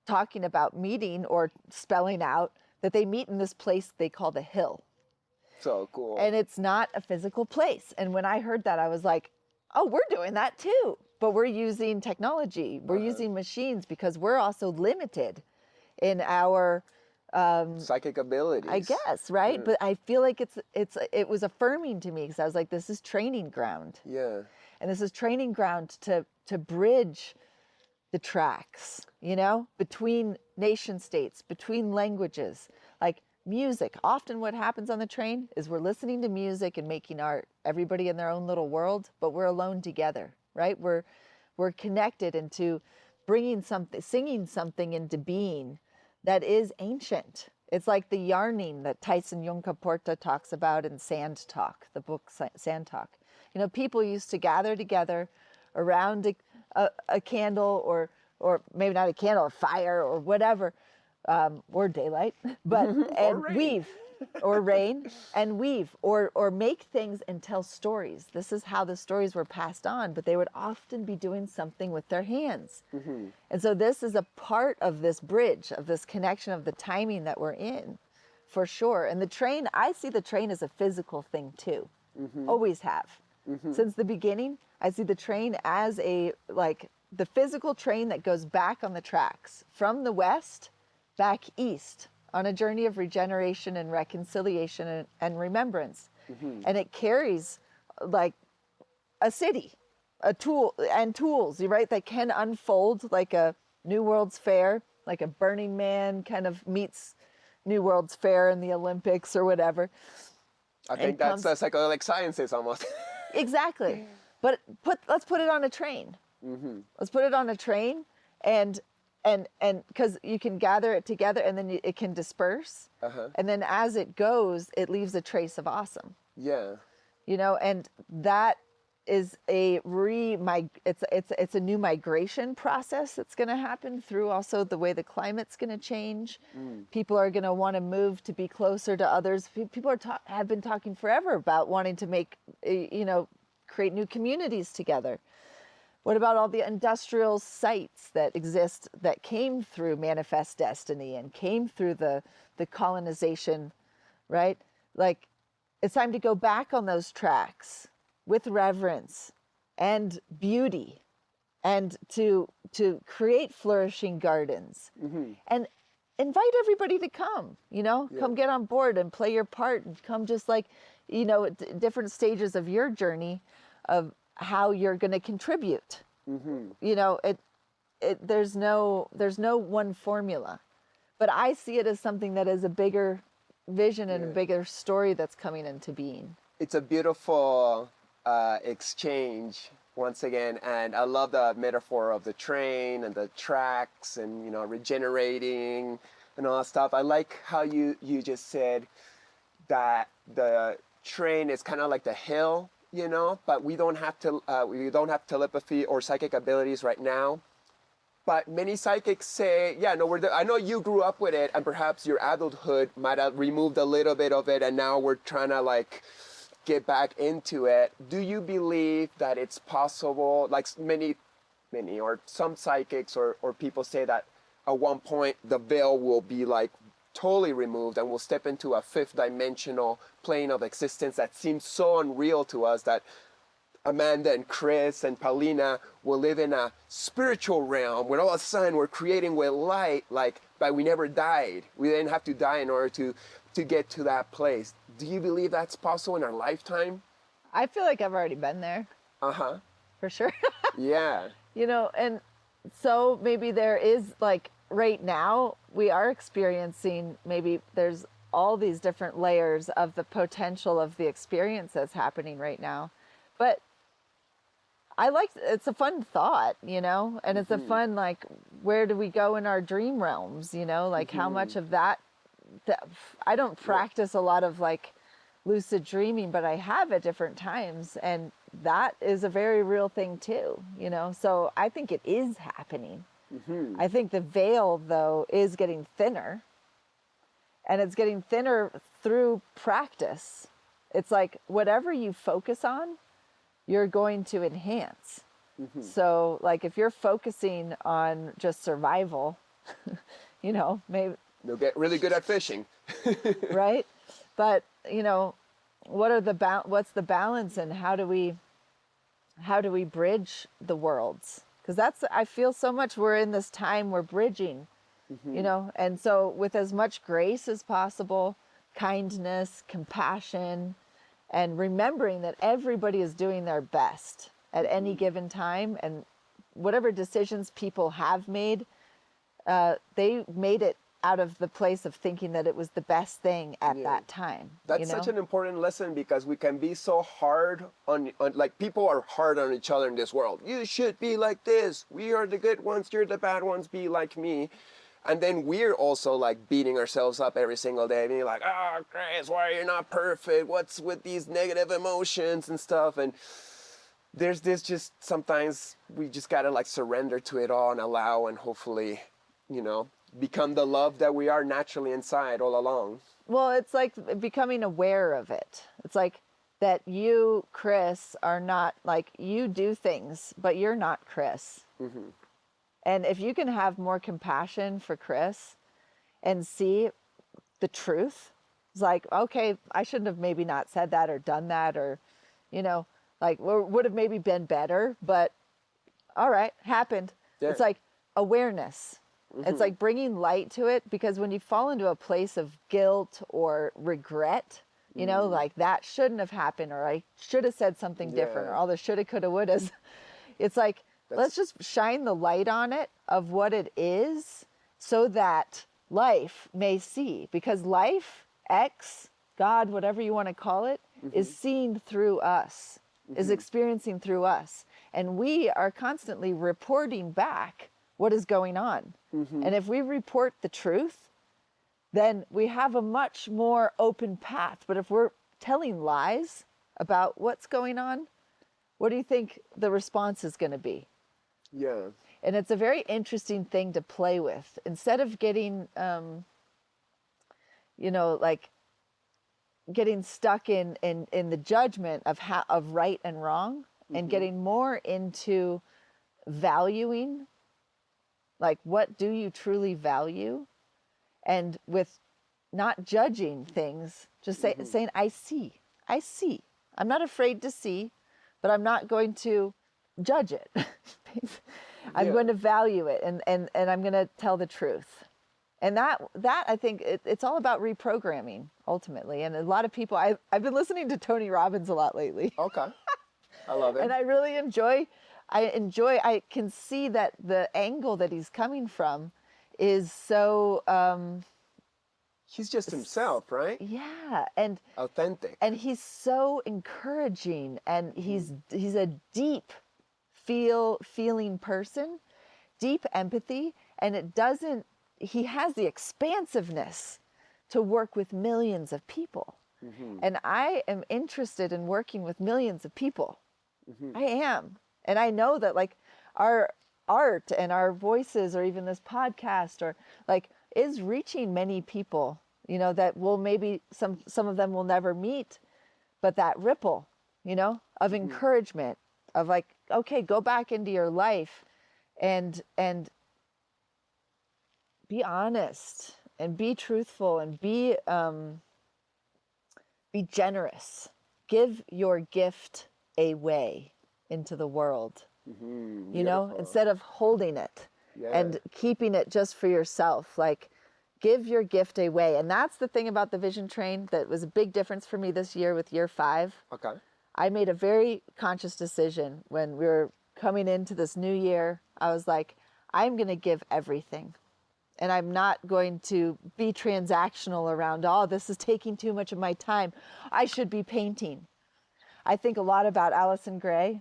talking about meeting or spelling out that they meet in this place they call the hill. So cool. And it's not a physical place. And when I heard that, I was like, oh, we're doing that too. But we're using technology. We're using machines because we're also limited in our psychic abilities, I guess, right? Yeah. But I feel like it was affirming to me because I was like, this is training ground. Yeah. And this is training ground to bridge the tracks, you know, between nation states, between languages. Like Music. Often what happens on the train is we're listening to music and making art, everybody in their own little world, but we're alone together, right? We're connected into bringing something, singing something into being that is ancient. It's like the yarning that Tyson Yunkaporta talks about in Sand Talk, the book Sand Talk. You know, people used to gather together around a candle, or maybe not a candle, a fire or whatever, or daylight, but and weave, or rain, and weave, or make things and tell stories. This is how the stories were passed on, but they would often be doing something with their hands. And so this is a part of this bridge, of this connection, of the timing that we're in, for sure. And the train, I see the train as a physical thing too. Always have. Since the beginning, I see the train as the physical train that goes back on the tracks from the west back east on a journey of regeneration and reconciliation and remembrance. And it carries like a city, a tool and tools, right, that can unfold like a New World's Fair, like a Burning Man kind of meets New World's Fair in the Olympics or whatever. I think that's psychedelic sciences almost. Exactly. But let's put it on a train. Let's put it on a train, and because you can gather it together, and then it can disperse, and then as it goes, it leaves a trace of awesome. Yeah. You know, and that is it's a new migration process that's going to happen through also the way the climate's going to change. People are going to want to move to be closer to others. People have been talking forever about wanting to make, create new communities together. What about all the industrial sites that exist that came through Manifest Destiny and came through the colonization, right? Like, it's time to go back on those tracks with reverence and beauty, and to create flourishing gardens, and invite everybody to come, come get on board and play your part, and come just like, at different stages of your journey of how you're going to contribute. There's no one formula, but I see it as something that is a bigger vision and a bigger story that's coming into being. It's a beautiful exchange once again, and I love the metaphor of the train and the tracks and regenerating and all that stuff. I like how you just said that the train is kind of like the hill, but we don't have telepathy or psychic abilities right now. But many psychics say, I know you grew up with it, and perhaps your adulthood might have removed a little bit of it, and now we're trying to get back into it. Do you believe that it's possible, like many or some psychics or people say that at one point the veil will be totally removed and we'll step into a fifth dimensional plane of existence that seems so unreal to us that Amanda and Chris and Paulina will live in a spiritual realm where all of a sudden we're creating with light, but we never died. We didn't have to die in order to get to that place. Do you believe that's possible in our lifetime? I feel like I've already been there. For sure. Yeah. And so maybe there is right now we are experiencing, maybe there's all these different layers of the potential of the experience that's happening right now. But it's a fun thought, and it's a fun, where do we go in our dream realms, how much of that I don't practice a lot of lucid dreaming, but I have at different times, and that is a very real thing too, so I think it is happening. I think the veil though is getting thinner, and it's getting thinner through practice. It's like whatever you focus on, you're going to enhance. So if you're focusing on just survival, maybe you'll get really good at fishing. Right? But, what's the balance, and how do we bridge the worlds? Because I feel so much we're in this time we're bridging, and so with as much grace as possible, kindness, compassion, and remembering that everybody is doing their best at any given time, and whatever decisions people have made, they made it out of the place of thinking that it was the best thing at that time. That's such an important lesson, because we can be so hard on, like, people are hard on each other in this world. You should be like this. We are the good ones. You're the bad ones. Be like me. And then we're also like beating ourselves up every single day, being like, oh, Chris, why are you not perfect? What's with these negative emotions and stuff? And there's this, just sometimes we just gotta like surrender to it all and allow, and hopefully, become the love that we are naturally inside all along. Well, it's like becoming aware of it. It's like that you, Chris, are not, like, you do things, but you're not Chris. Mm-hmm. And if you can have more compassion for Chris and see the truth, it's like, okay, I shouldn't have maybe not said that or done that, or, like, would have maybe been better, but all right, happened. Yeah. It's like awareness. Mm-hmm. It's like bringing light to it, because when you fall into a place of guilt or regret, like that shouldn't have happened, or I should have said something different, or all the shoulda, coulda, wouldas. It's like, let's just shine the light on it of what it is, so that life may see, because life, X, God, whatever you want to call it, is seen through us, is experiencing through us. And we are constantly reporting back what is going on. And if we report the truth, then we have a much more open path. But if we're telling lies about what's going on, what do you think the response is going to be? Yeah. And it's a very interesting thing to play with. Instead of getting, like getting stuck in the judgment of right and wrong, and getting more into valuing, like, what do you truly value? And with not judging things, just saying, I see. I'm not afraid to see, but I'm not going to judge it. I'm going to value it, and I'm going to tell the truth. And that I think it's all about reprogramming ultimately. And a lot of people, I've been listening to Tony Robbins a lot lately. Okay. I love it. And I really I can see that the angle that he's coming from is so he's just himself, right? Yeah, and authentic. And he's so encouraging, and he's a deep feeling person, deep empathy, and he has the expansiveness to work with millions of people. And I am interested in working with millions of people. I am. And I know that, like, our art and our voices, or even this podcast, or like, is reaching many people, that will maybe some of them will never meet, but that ripple, of encouragement, of like, okay, go back into your life and be honest and be truthful and be generous. Give your gift away into the world, instead of holding it and keeping it just for yourself. Like, give your gift away. And that's the thing about the Vision Train that was a big difference for me this year with year 5. Okay. I made a very conscious decision when we were coming into this new year. I was like, I'm going to give everything. And I'm not going to be transactional around, oh, this is taking too much of my time. I should be painting. I think a lot about Allison Gray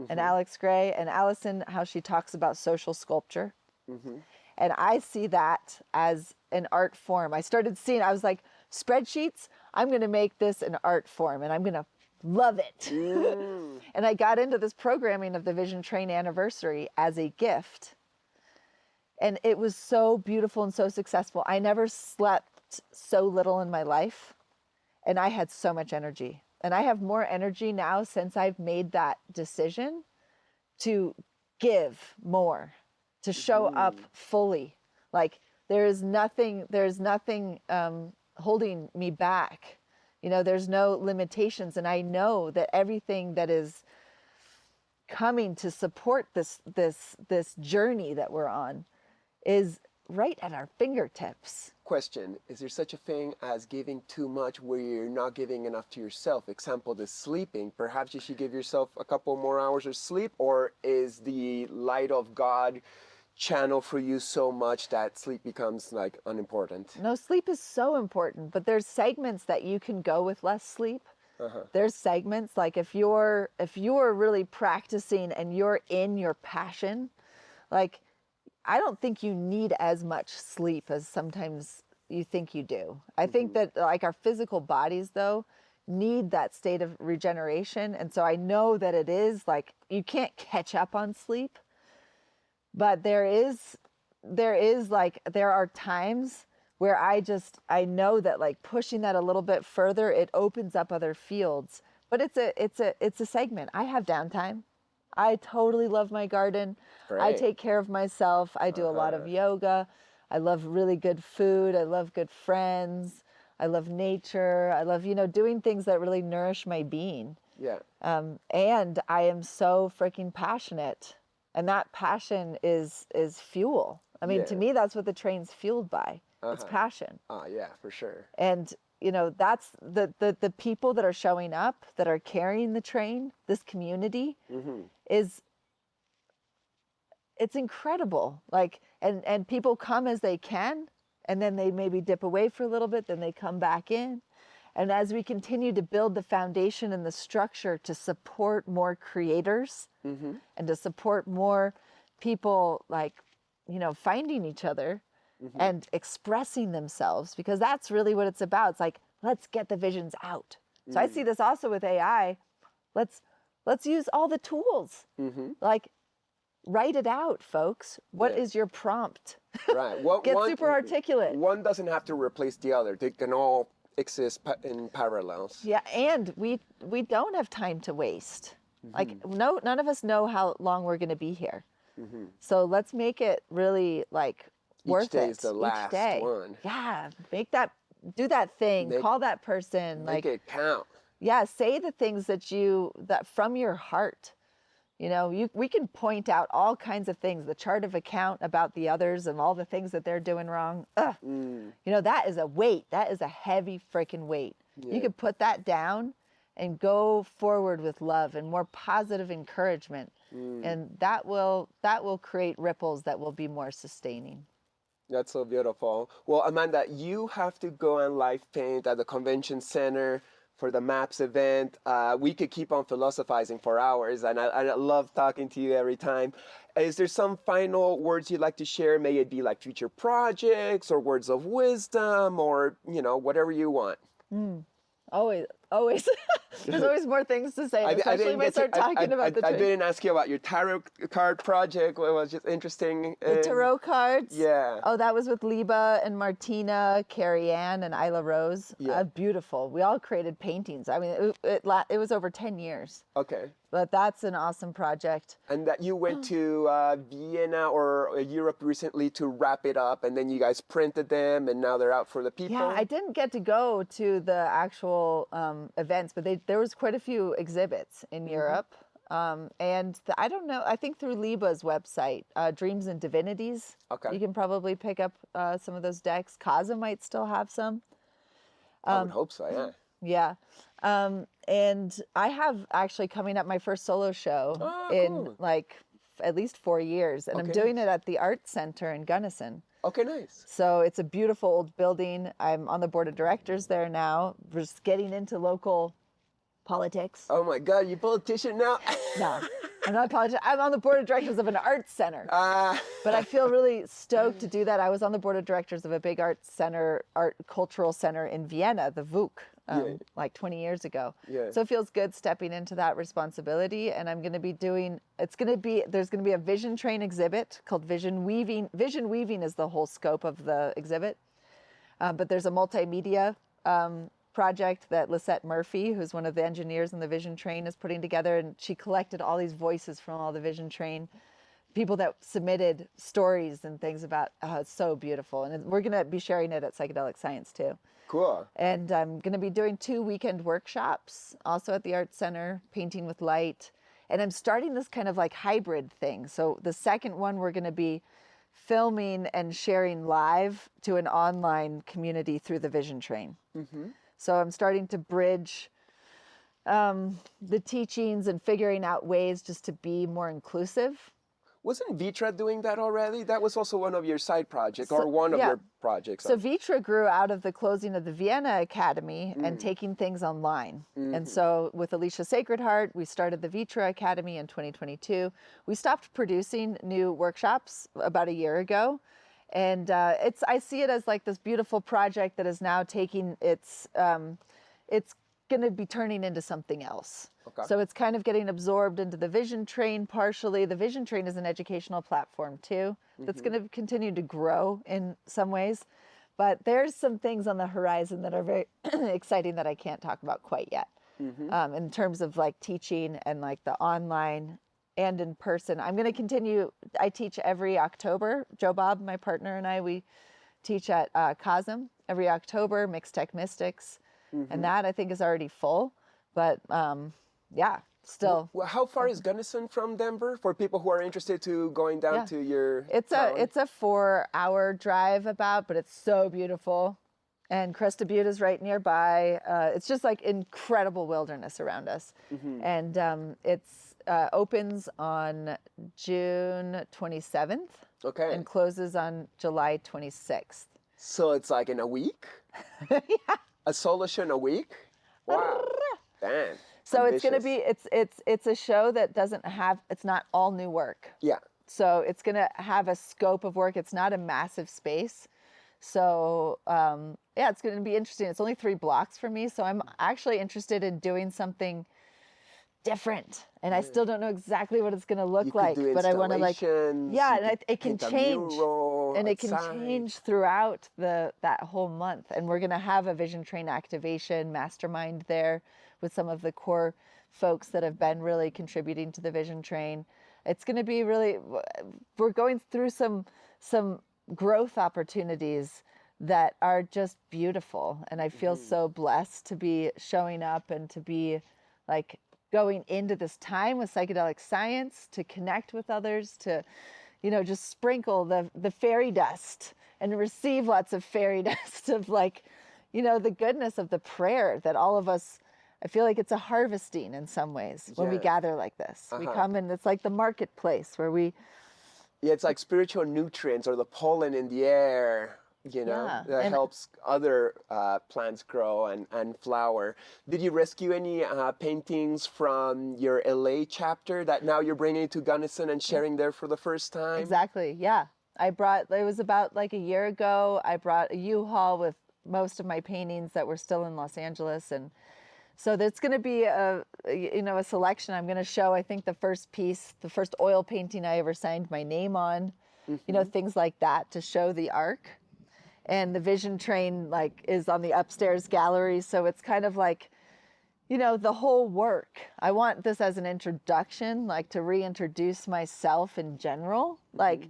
and Alex Gray, and Allison, how she talks about social sculpture. And I see that as an art form. I was like, spreadsheets, I'm going to make this an art form, and I'm going to love it. And I got into this programming of the Vision Train anniversary as a gift. And it was so beautiful and so successful. I never slept so little in my life, and I had so much energy. And I have more energy now since I've made that decision to give more, to show up fully. Like, there's nothing holding me back. There's no limitations. And I know that everything that is coming to support this journey that we're on is right at our fingertips. Question, is there such a thing as giving too much where you're not giving enough to yourself? Example, the sleeping. Perhaps you should give yourself a couple more hours of sleep, or is the light of God channel for you so much that sleep becomes like unimportant? No, sleep is so important, but there's segments that you can go with less sleep. There's segments like if you're really practicing and you're in your passion, like I don't think you need as much sleep as sometimes you think you do. I think that like our physical bodies though need that state of regeneration, and so I know that it is like you can't catch up on sleep, but there are times where I know that like pushing that a little bit further, it opens up other fields. But it's a segment. I have downtime. I totally love my garden. I Great. take care of myself. I do a lot of yoga. I love really good food. I love good friends. I love nature. I love, doing things that really nourish my being. Yeah. And I am so freaking passionate. And that passion is fuel. I mean, to Yeah. me, that's what the train's fueled by. It's passion. Yeah, for sure. And, that's the people that are showing up, that are carrying the train, this community it's incredible. Like, and people come as they can, and then they maybe dip away for a little bit, then they come back in. And as we continue to build the foundation and the structure to support more creators and to support more people like, finding each other and expressing themselves, because that's really what it's about. It's like, let's get the visions out. So I see this also with AI. Let's use all the tools. Like, write it out, folks. What is your prompt? Right. Get super articulate. One doesn't have to replace the other. They can all exist in parallels. Yeah, and we don't have time to waste. Like, none of us know how long we're going to be here. So let's make it really like worth Each day it. is the last one. Yeah, do that thing, call that person. Make it count. Yeah, say the things that from your heart. We can point out all kinds of things, the chart of account about the others and all the things that they're doing wrong. That is a weight. That is a heavy freaking weight. Yeah. You could put that down and go forward with love and more positive encouragement. And that will create ripples that will be more sustaining. That's so beautiful. Well, Amanda, you have to go and live paint at the convention center for the Maps event. We could keep on philosophizing for hours, and I love talking to you every time. Is there some final words you'd like to share? May it be like future projects or words of wisdom or, whatever you want. Always. There's always more things to say, especially when I start talking about the tree. I didn't ask you about your tarot card project. It was just interesting. The tarot cards? Yeah. Oh, that was with Liba and Martina, Carrie Ann, and Isla Rose. Yeah. Beautiful. We all created paintings. I mean, it was over 10 years. Okay. But that's an awesome project. And that you went to Vienna or Europe recently to wrap it up, and then you guys printed them, and now they're out for the people? Yeah, I didn't get to go to the actual events, but there was quite a few exhibits in Europe. And I don't know, I think through Liba's website, Dreams and Divinities, you can probably pick up some of those decks. Kaza might still have some. I would hope so, yeah. Yeah. And I have actually coming up my first solo show in like at least 4 years. And I'm doing it at the Art Center in Gunnison. Okay, nice. So it's a beautiful old building. I'm on the board of directors there now. We're just getting into local politics. Oh my God, you politician now? No, I'm not a politician. I'm on the board of directors of an art center. But I feel really stoked to do that. I was on the board of directors of a big art cultural center in Vienna, the VUC, like 20 years ago. Yeah. So it feels good stepping into that responsibility. And I'm going to be there's going to be a vision train exhibit called Vision Weaving. Vision Weaving is the whole scope of the exhibit. But there's a multimedia project that Lisette Murphy, who's one of the engineers in the Vision Train, is putting together, and she collected all these voices from all the Vision Train people that submitted stories and things about. It's so beautiful, and we're going to be sharing it at Psychedelic Science too. Cool. And I'm going to be doing 2 weekend workshops also at the Art Center, painting with light, and I'm starting this kind of like hybrid thing. So the second one, we're going to be filming and sharing live to an online community through the Vision Train. So I'm starting to bridge the teachings and figuring out ways just to be more inclusive. Wasn't Vitra doing that already? That was also one of your side projects, or one of your projects. So Vitra grew out of the closing of the Vienna Academy and taking things online. And so with Alicia Sacred Heart, we started the Vitra Academy in 2022. We stopped producing new workshops about a year ago. And I see it as like this beautiful project that is now taking it's going to be turning into something else. Okay. So it's kind of getting absorbed into the Vision Train partially. The Vision Train is an educational platform too that's going to continue to grow in some ways. But there's some things on the horizon that are very exciting that I can't talk about quite yet. In terms of like teaching and like the online and in person. I'm going to continue. I teach every October. Joe Bob, my partner, and I, we teach at COSM every October, Mixed Tech Mystics. And that I think is already full, but yeah, still. Well, how far is Gunnison from Denver for people who are interested to going down to your town? It's a 4-hour drive about, but it's so beautiful. And Cresta Butte is right nearby. It's just like incredible wilderness around us. And it's opens on June 27th. Okay. And closes on July 26th. So it's like in a week? Yeah. A solo show in a week? Wow. Damn. So ambitious. It's going to be, it's a show that doesn't have, it's not all new work. Yeah. So it's going to have a scope of work. It's not a massive space. So yeah, it's going to be interesting. It's only 3 blocks for me. So I'm actually interested in doing something different. And I still don't know exactly what it's going to look like, but I want to like, yeah, and it can change. And it can change throughout that whole month. And we're going to have a Vision Train activation mastermind there with some of the core folks that have been really contributing to the Vision Train. It's going to be really, we're going through some growth opportunities that are just beautiful. And I feel so blessed to be showing up and to be like going into this time with psychedelic science, to connect with others, to, you know, just sprinkle the fairy dust and receive lots of fairy dust of like, you know, the goodness of the prayer that all of us, I feel like it's a harvesting in some ways when we gather like this. We come and it's like the marketplace where we... Yeah, it's like spiritual nutrients or the pollen in the air, you know, that helps other plants grow and flower. Did you rescue any paintings from your LA chapter that now you're bringing to Gunnison and sharing there for the first time? Exactly, yeah. It was about like a year ago, I brought a U-Haul with most of my paintings that were still in Los Angeles. And so there's going to be a selection. I'm going to show, I think, the first piece, the first oil painting I ever signed my name on, you know, things like that to show the arc. And the Vision Train like is on the upstairs gallery. So it's kind of like, you know, the whole work. I want this as an introduction, like to reintroduce myself in general, like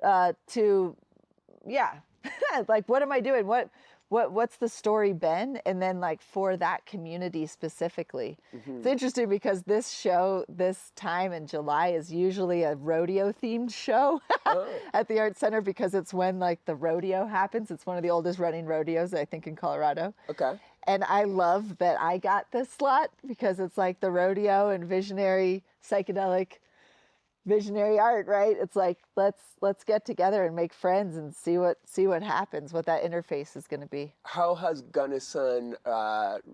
like what am I doing? What's the story been? And then like for that community specifically. It's interesting because this show, this time in July is usually a rodeo themed show at the Art Center because it's when like the rodeo happens. It's one of the oldest running rodeos, I think, in Colorado. Okay. And I love that I got this slot because it's like the rodeo and visionary psychedelic visionary art, right? It's like let's get together and make friends and see what happens, what that interface is going to be. How has Gunnison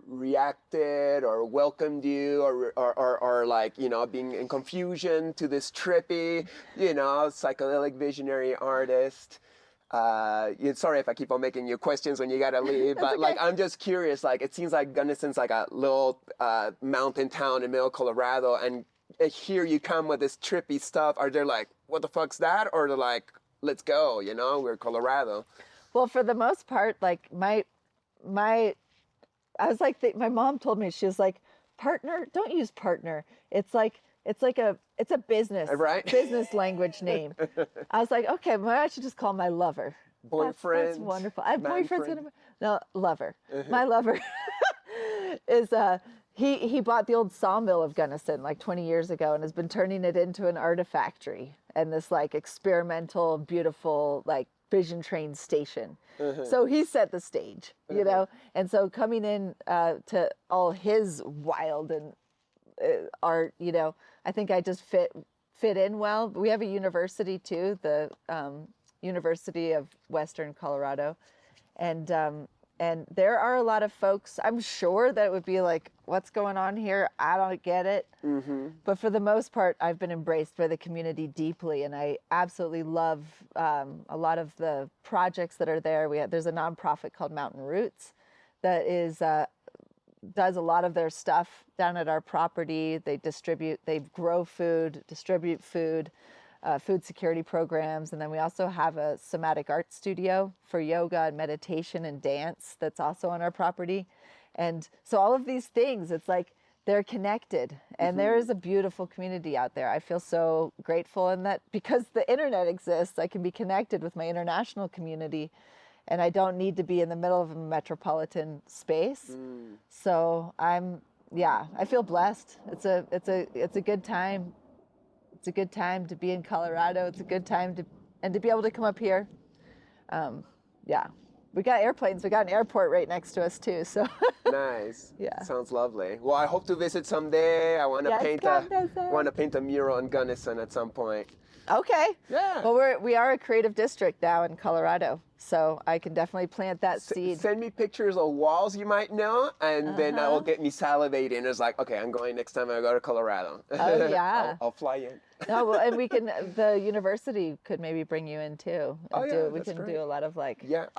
reacted or welcomed you or like, you know, being in confusion to this trippy, you know, psychedelic visionary artist? Sorry if I keep on making you questions when you gotta leave, but okay. Like I'm just curious. Like it seems like Gunnison's like a little mountain town in middle Colorado, and here you come with this trippy stuff. Are they like, what the fuck's that? Or they're like, let's go, you know, we're Colorado. Well, for the most part, like I was like, my mom told me, she was like, partner, don't use partner. It's a business, right? Business language name. I was like, okay, well, I should just call my lover. Boyfriend. That's wonderful. I have boyfriends. No, lover. My lover is, He bought the old sawmill of Gunnison like 20 years ago and has been turning it into an artifactory and this like experimental, beautiful, like Vision Train station. So he set the stage, you know? And so coming in to all his wild and art, you know, I think I just fit fit in well. We have a university too, the University of Western Colorado, and there are a lot of folks. I'm sure that it would be like, what's going on here? I don't get it. But for the most part, I've been embraced by the community deeply, and I absolutely love a lot of the projects that are there. There's a nonprofit called Mountain Roots that does a lot of their stuff down at our property. They grow food, distribute food, food security programs. And then we also have a somatic art studio for yoga and meditation and dance that's also on our property. And so all of these things, it's like they're connected, and there is a beautiful community out there. I feel so grateful in that because the internet exists, I can be connected with my international community, and I don't need to be in the middle of a metropolitan space. So I feel blessed. It's a good time. It's a good time to be in Colorado. It's a good time to be able to come up here. We got airplanes. We got an airport right next to us too. So Nice. Yeah. Sounds lovely. Well, I hope to visit someday. I want to paint a mural on Gunnison at some point. Okay. Yeah. Well, we are a creative district now in Colorado, so I can definitely plant that seed. Send me pictures of walls you might know, and then that will get me salivating. It's like, okay, I'm going next time I go to Colorado. Oh yeah. I'll fly in. No, well, and the university could maybe bring you in too. We can great. do a lot of I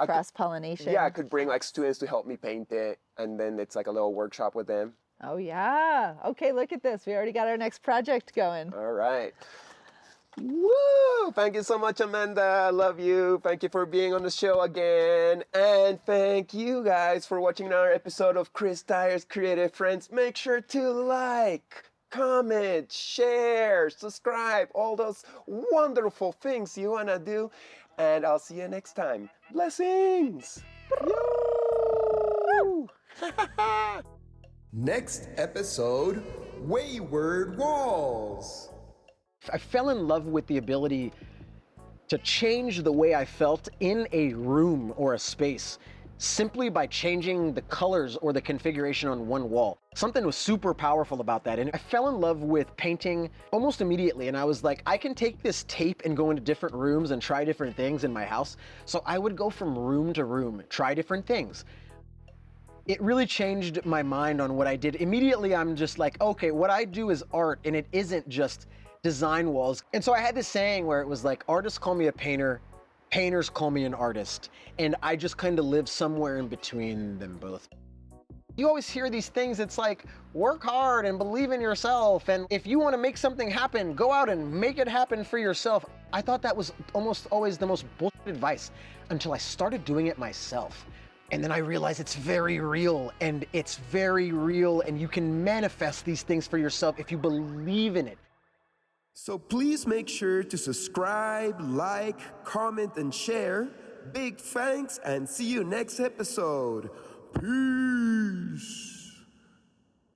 cross pollination. Yeah, I could bring like students to help me paint it, and then it's like a little workshop with them. Oh yeah. Okay, look at this. We already got our next project going. All right. Woo! Thank you so much, Amanda. I love you. Thank you for being on the show again. And thank you guys for watching another episode of Chris Dyer's Creative Friends. Make sure to like, comment, share, subscribe, all those wonderful things you want to do. And I'll see you next time. Blessings! Yo! Next episode, Wayward Walls. I fell in love with the ability to change the way I felt in a room or a space simply by changing the colors or the configuration on one wall. Something was super powerful about that, and I fell in love with painting almost immediately, and I was like, I can take this tape and go into different rooms and try different things in my house. So I would go from room to room, try different things. It really changed my mind on what I did. Immediately, I'm just like, okay, what I do is art, and it isn't just design walls. And so I had this saying where it was like, artists call me a painter, painters call me an artist. And I just kind of live somewhere in between them both. You always hear these things, it's like, work hard and believe in yourself. And if you want to make something happen, go out and make it happen for yourself. I thought that was almost always the most bullshit advice until I started doing it myself. And then I realized it's very real, and you can manifest these things for yourself if you believe in it. So please make sure to subscribe, like, comment, and share. Big thanks, and see you next episode. Peace.